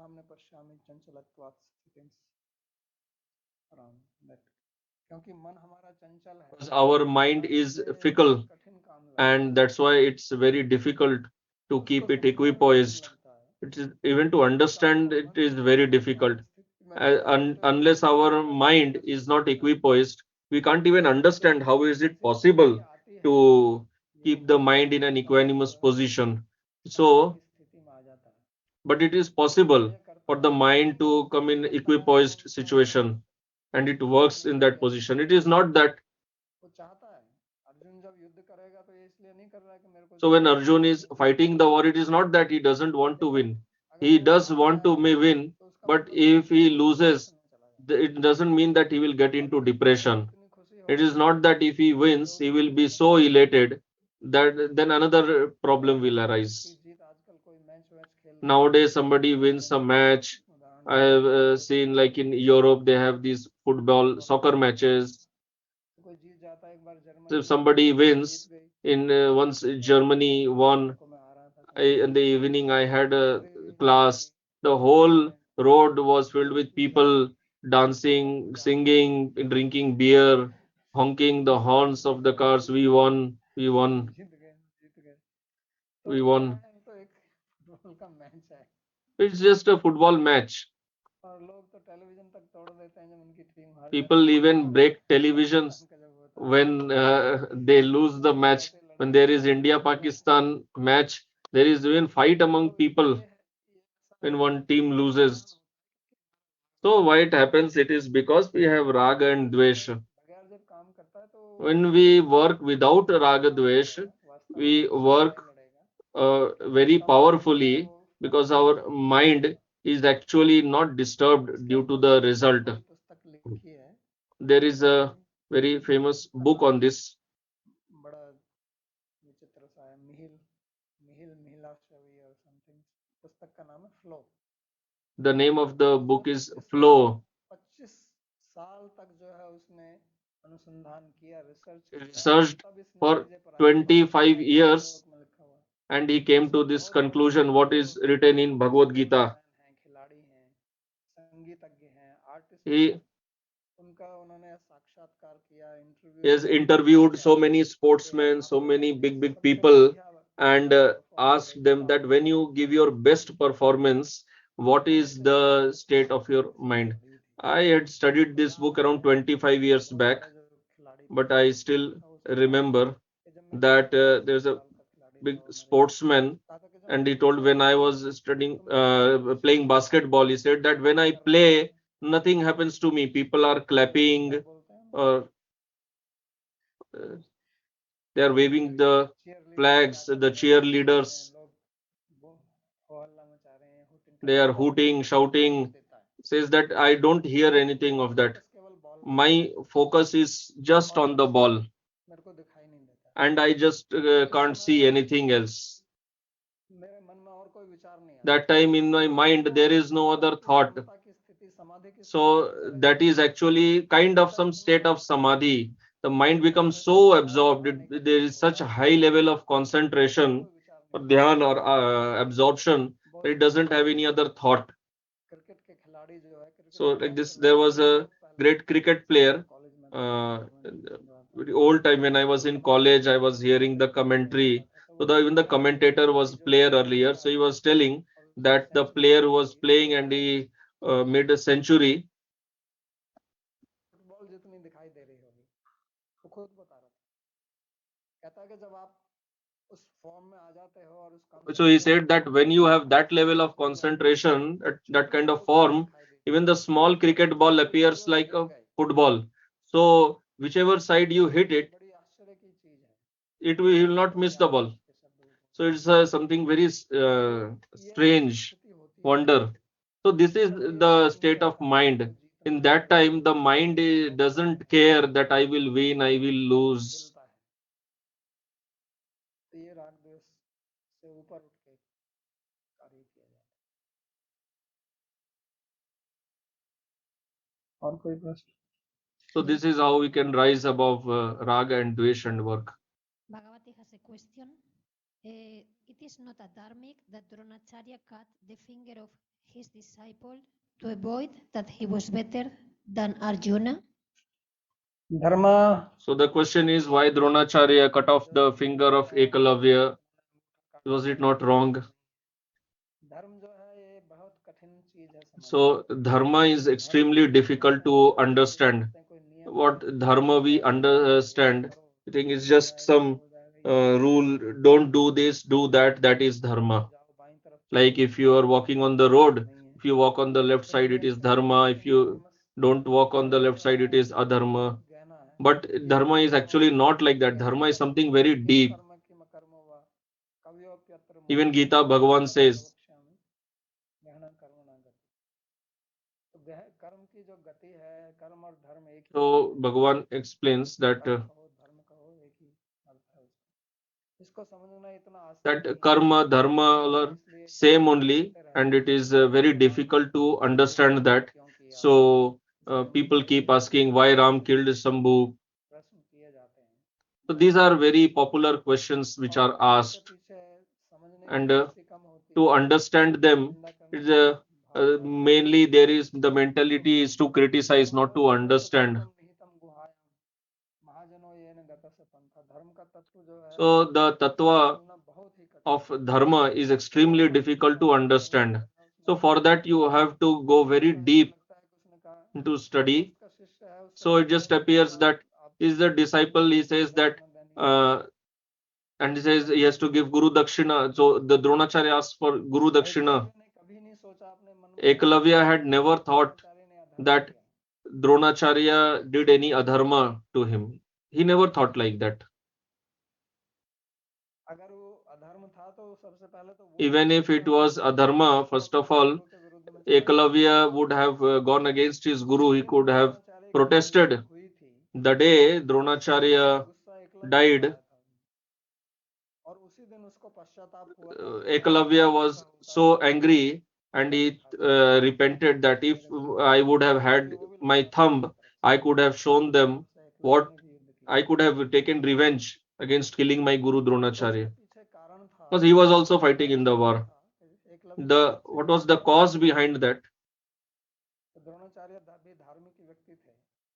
our mind is fickle, and that's why it's very difficult to keep it equipoised. It is, even to understand it is very difficult. Unless our mind is not equipoised, we can't even understand how is it possible to keep the mind in an equanimous position. So, but it is possible for the mind to come in equipoised situation, and it works in that position. It is not that. So when Arjun is fighting the war, it is not that he doesn't want to win. He does want to may win, but if he loses, it doesn't mean that he will get into depression. It is not that if he wins, he will be so elated that then another problem will arise. Nowadays, somebody wins a match. I have seen, like in Europe, they have these football, soccer matches. So if somebody wins, in once Germany won, in the evening I had a class. The whole road was filled with people dancing, singing, drinking beer, honking the horns of the cars. We won, we won, we won. It's just a football match. People even break televisions when they lose the match. When there is India-Pakistan match, there is even fight among people when one team loses. So why it happens? It is because we have raga and dvesha. When we work without raga dvesha, we work very powerfully because our mind is actually not disturbed due to the result. There is a very famous book on this. The name of the book is Flow. He researched for 25 years and he came to this conclusion, what is written in Bhagavad Gita. he has interviewed so many sportsmen, so many big people, and asked them that when you give your best performance, what is the state of your mind? I had studied this book around 25 years back, but I still remember that there's a big sportsman, and he told when I was studying, playing basketball, he said that when I play, nothing happens to me. People are clapping, or uh, they are waving the flags, the cheerleaders, they are hooting, shouting. Says that I don't hear anything of that. My focus is just on the ball, and I just can't see anything else. That time in my mind, there is no other thought. So that is actually kind of some state of samadhi. The mind becomes so absorbed. There is such a high level of concentration or dhyan or absorption that it doesn't have any other thought. So like this, there was a great cricket player. Very old time when I was in college, I was hearing the commentary. So even the commentator was player earlier. So he was telling that the player who was playing and he made a century. So he said that when you have that level of concentration, that kind of form, even the small cricket ball appears like a football. So whichever side you hit it, it will not miss the ball. So it's something very strange wonder. So this is the state of mind. In that time, the mind doesn't care that I will win, I will lose. So this is how we can rise above raga and dvesh and work. Bhagavati has a question. It is not a dharmic that Dronacharya cut the finger of his disciple to avoid that he was better than Arjuna. Dharma. So the question is why Dronacharya cut off the finger of Ekalavya? Was it not wrong? So dharma is extremely difficult to understand. What dharma we understand, I think it's just some rule, don't do this, do that, that is dharma. Like if you are walking on the road, if you walk on the left side, it is dharma. If you don't walk on the left side, it is adharma. But dharma is actually not like that. Dharma is something very deep. Even Gita Bhagavan says, so Bhagavan explains that that karma, dharma are same only, and it is very difficult to understand that. So people keep asking why Ram killed Sambhu. So these are very popular questions which are asked, and to understand them, it's, mainly there is the mentality is to criticize, not to understand. So the tattva of dharma is extremely difficult to understand. So for that you have to go very deep into study. So it just appears that is the disciple, he says that and he says he has to give Guru Dakshina. So the Dronacharya asks for Guru Dakshina. Ekalavya had never thought that Dronacharya did any adharma to him. He never thought like that. Even if it was adharma, first of all, Ekalavya would have gone against his guru. He could have protested. The day Dronacharya died, Ekalavya was so angry, and he repented that if I would have had my thumb, I could have shown them what I could have taken revenge against killing my guru Dronacharya. Because he was also fighting in the war. What was the cause behind that? Dronacharya भी धार्मिक व्यक्ति थे.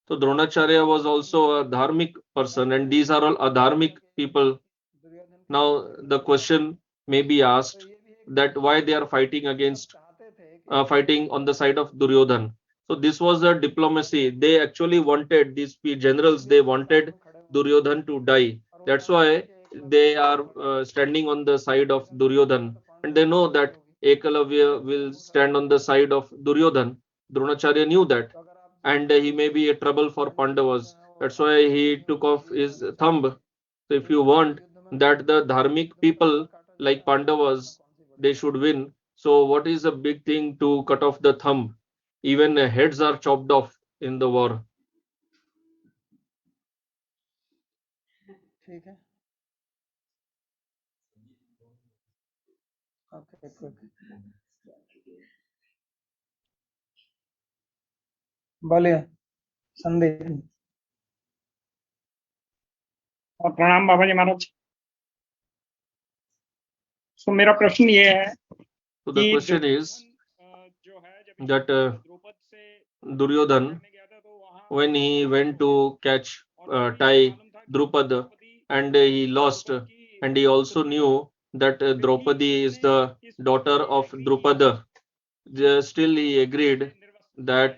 So Dronacharya was also a dharmic person, and these are all adharmic people. Now the question may be asked that why they are fighting against, fighting on the side of Duryodhana. So this was a diplomacy. They actually wanted, these generals, they wanted Duryodhana to die. That's why they are standing on the side of Duryodhana, and they know that Ekalavya will stand on the side of Duryodhana. Dronacharya knew that, and he may be a trouble for Pandavas. That's why he took off his thumb. So if you want that the dharmic people like Pandavas, they should win, so what is a big thing to cut off the thumb? Even heads are chopped off in the war. ठीक है. Okay, quick. बोलिए संदीप. और प्रणाम बाबा जी महाराज. तो मेरा प्रश्न ये है So the question is that Duryodhana, when he went to catch tie Drupada, and he lost, and he also knew that Draupadi is the daughter of Drupada. Still he agreed that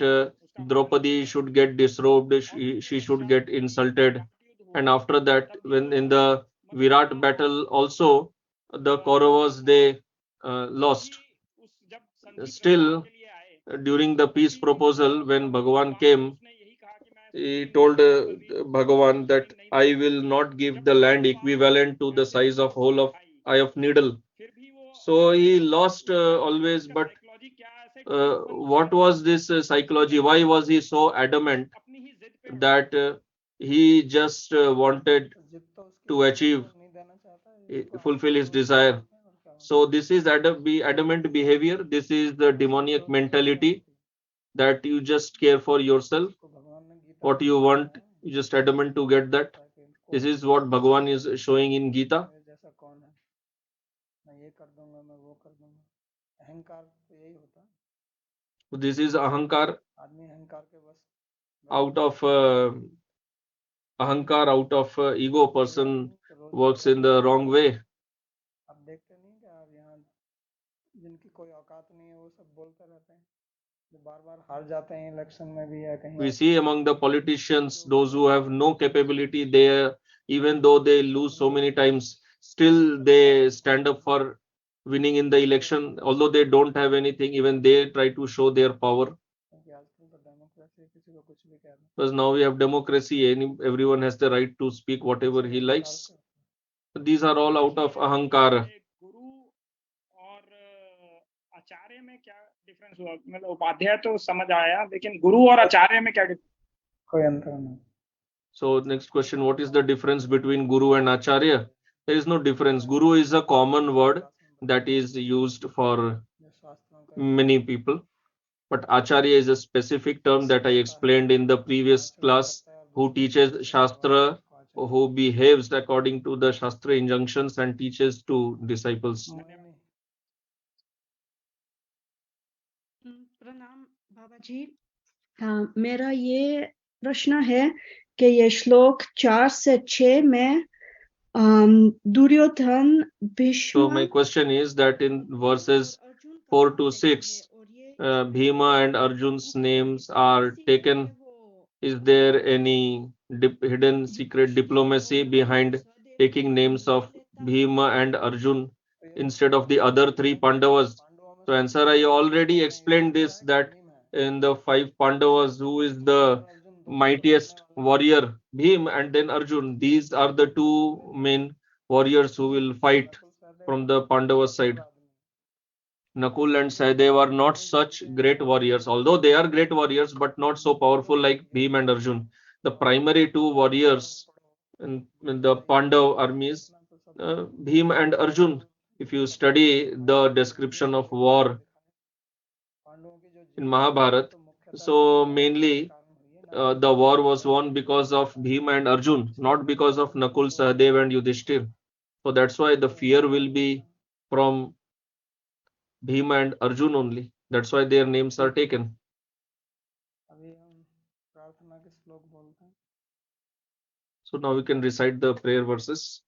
Draupadi should get disrobed, she should get insulted, and after that, when in the Virat battle also, the Kauravas they lost. Still, during the peace proposal, when Bhagavan came, he told Bhagavan that I will not give the land equivalent to the size of whole of eye of needle. So he lost always, but what was this psychology? Why was he so adamant that he just wanted to achieve, fulfill his desire? So this is adamant behavior. This is the demoniac mentality, that you just care for yourself. What you want, you just adamant to get that. This is what Bhagavan is showing in Gita. This is ahankar. Out of ahankar, out of ego, person works in the wrong way. We see among the politicians, those who have no capability, they, even though they lose so many times, still they stand up for winning in the election. Although they don't have anything, even they try to show their power. Because now we have democracy, everyone has the right to speak whatever he likes. These are all out of ahankara. आचार्य में क्या difference हुआ? मतलब उपाध्याय तो समझ आया, लेकिन गुरु और आचार्य में क्या डिफरेंस? कोई अंतर नहीं. So next question, what is the difference between guru and acharya? There is no difference. Guru is a common word that is used for many people, but acharya is a specific term that I explained in the previous class, who teaches shastra, who behaves according to the shastra injunctions and teaches to disciples. प्रणाम बाबा जी. हाँ, मेरा ये प्रश्न है कि ये श्लोक 4 से 6 में Duryodhan Bhishma. So my question is that in verses 4 to 6, Bhima and Arjun's names are taken. Is there any hidden secret diplomacy behind taking names of Bhima and Arjun instead of the other three Pandavas? So answer, I already explained this, that in the 5 Pandavas, who is the mightiest warrior? Bhim and then Arjun. These are the 2 main warriors who will fight from the Pandava side. Nakul and Sahadev are not such great warriors, although they are great warriors, but not so powerful like Bhim and Arjun. The primary 2 warriors in the Pandav armies, Bhim and Arjun. If you study the description of war in Mahabharata, so mainly the war was won because of Bhima and Arjun, not because of Nakul, Sahadev and Yudhishthir. So that's why the fear will be from Bhima and Arjun only. That's why their names are taken. So now we can recite the prayer verses.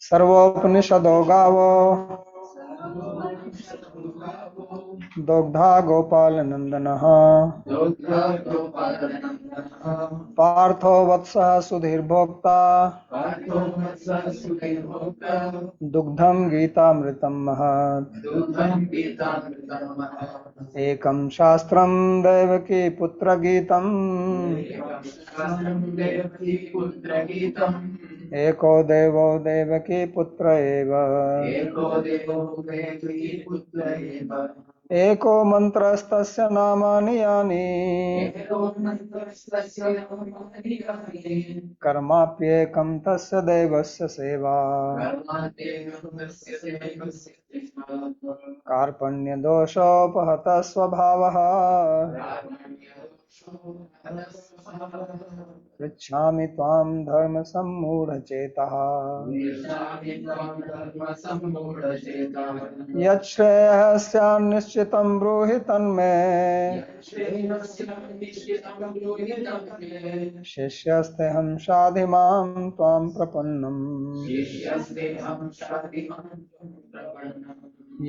सर्वोपनिषदो गावो दोग्धा गोपालनन्दनः पार्थो वत्सः सुधीर्भोक्ता दुग्धं गीतामृतं महत् एकं शास्त्रं देवकी पुत्रगीतम् एको देवो देवकी पुत्र एव एको मन्त्रस्तस्य नामानि यानि कर्माप्येकं तस्य देवस्य सेवा कार्पण्यदोषोपहतः स्वभावः पृच्छामि त्वां धर्मसम्मूढचेतः यच्छ्रेयः स्यान्निश्चितं ब्रूहि तन्मे शिष्यस्तेऽहं शाधि मां त्वां प्रपन्नम्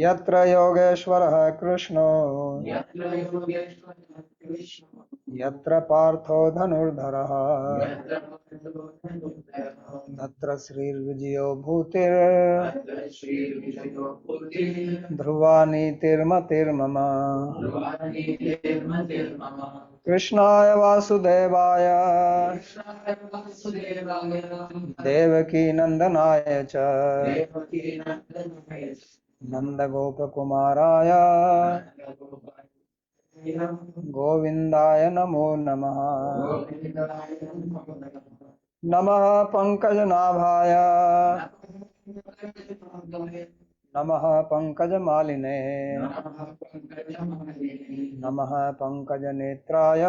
यत्र योगेश्वरः कृष्णो यत्र पार्थो धनुर्धरः तत्र श्रीर्विजयो भूतिर् ध्रुवा नीतिर्मतिर्मम कृष्णाय वासुदेवाय देवकी नंदनाय च नंदगोपकुमाराय गोविंदाय नमो नमः नमः पंकजनाभाय नमः पंकजमालिने नमः पंकजनेत्राय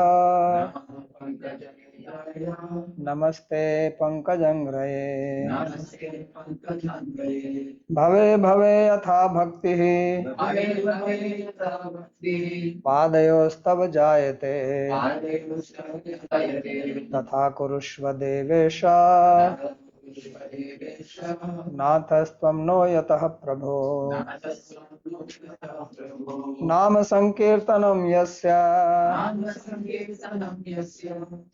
नमस्ते पंकजंघ्रये भवे भवे यथा भक्तिः पादयोस्तव जायते तथा कुरुष्व देवेश नाथस्त्वं नो यतः प्रभो नाम संकीर्तनं यस्य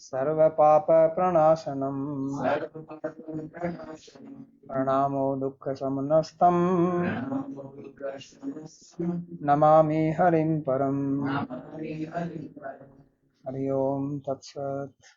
सर्वपाप प्रणाशनम् प्रणामो दुःखशमनस्तं नमामि हरिं परम् हरि ओम तत्सत्।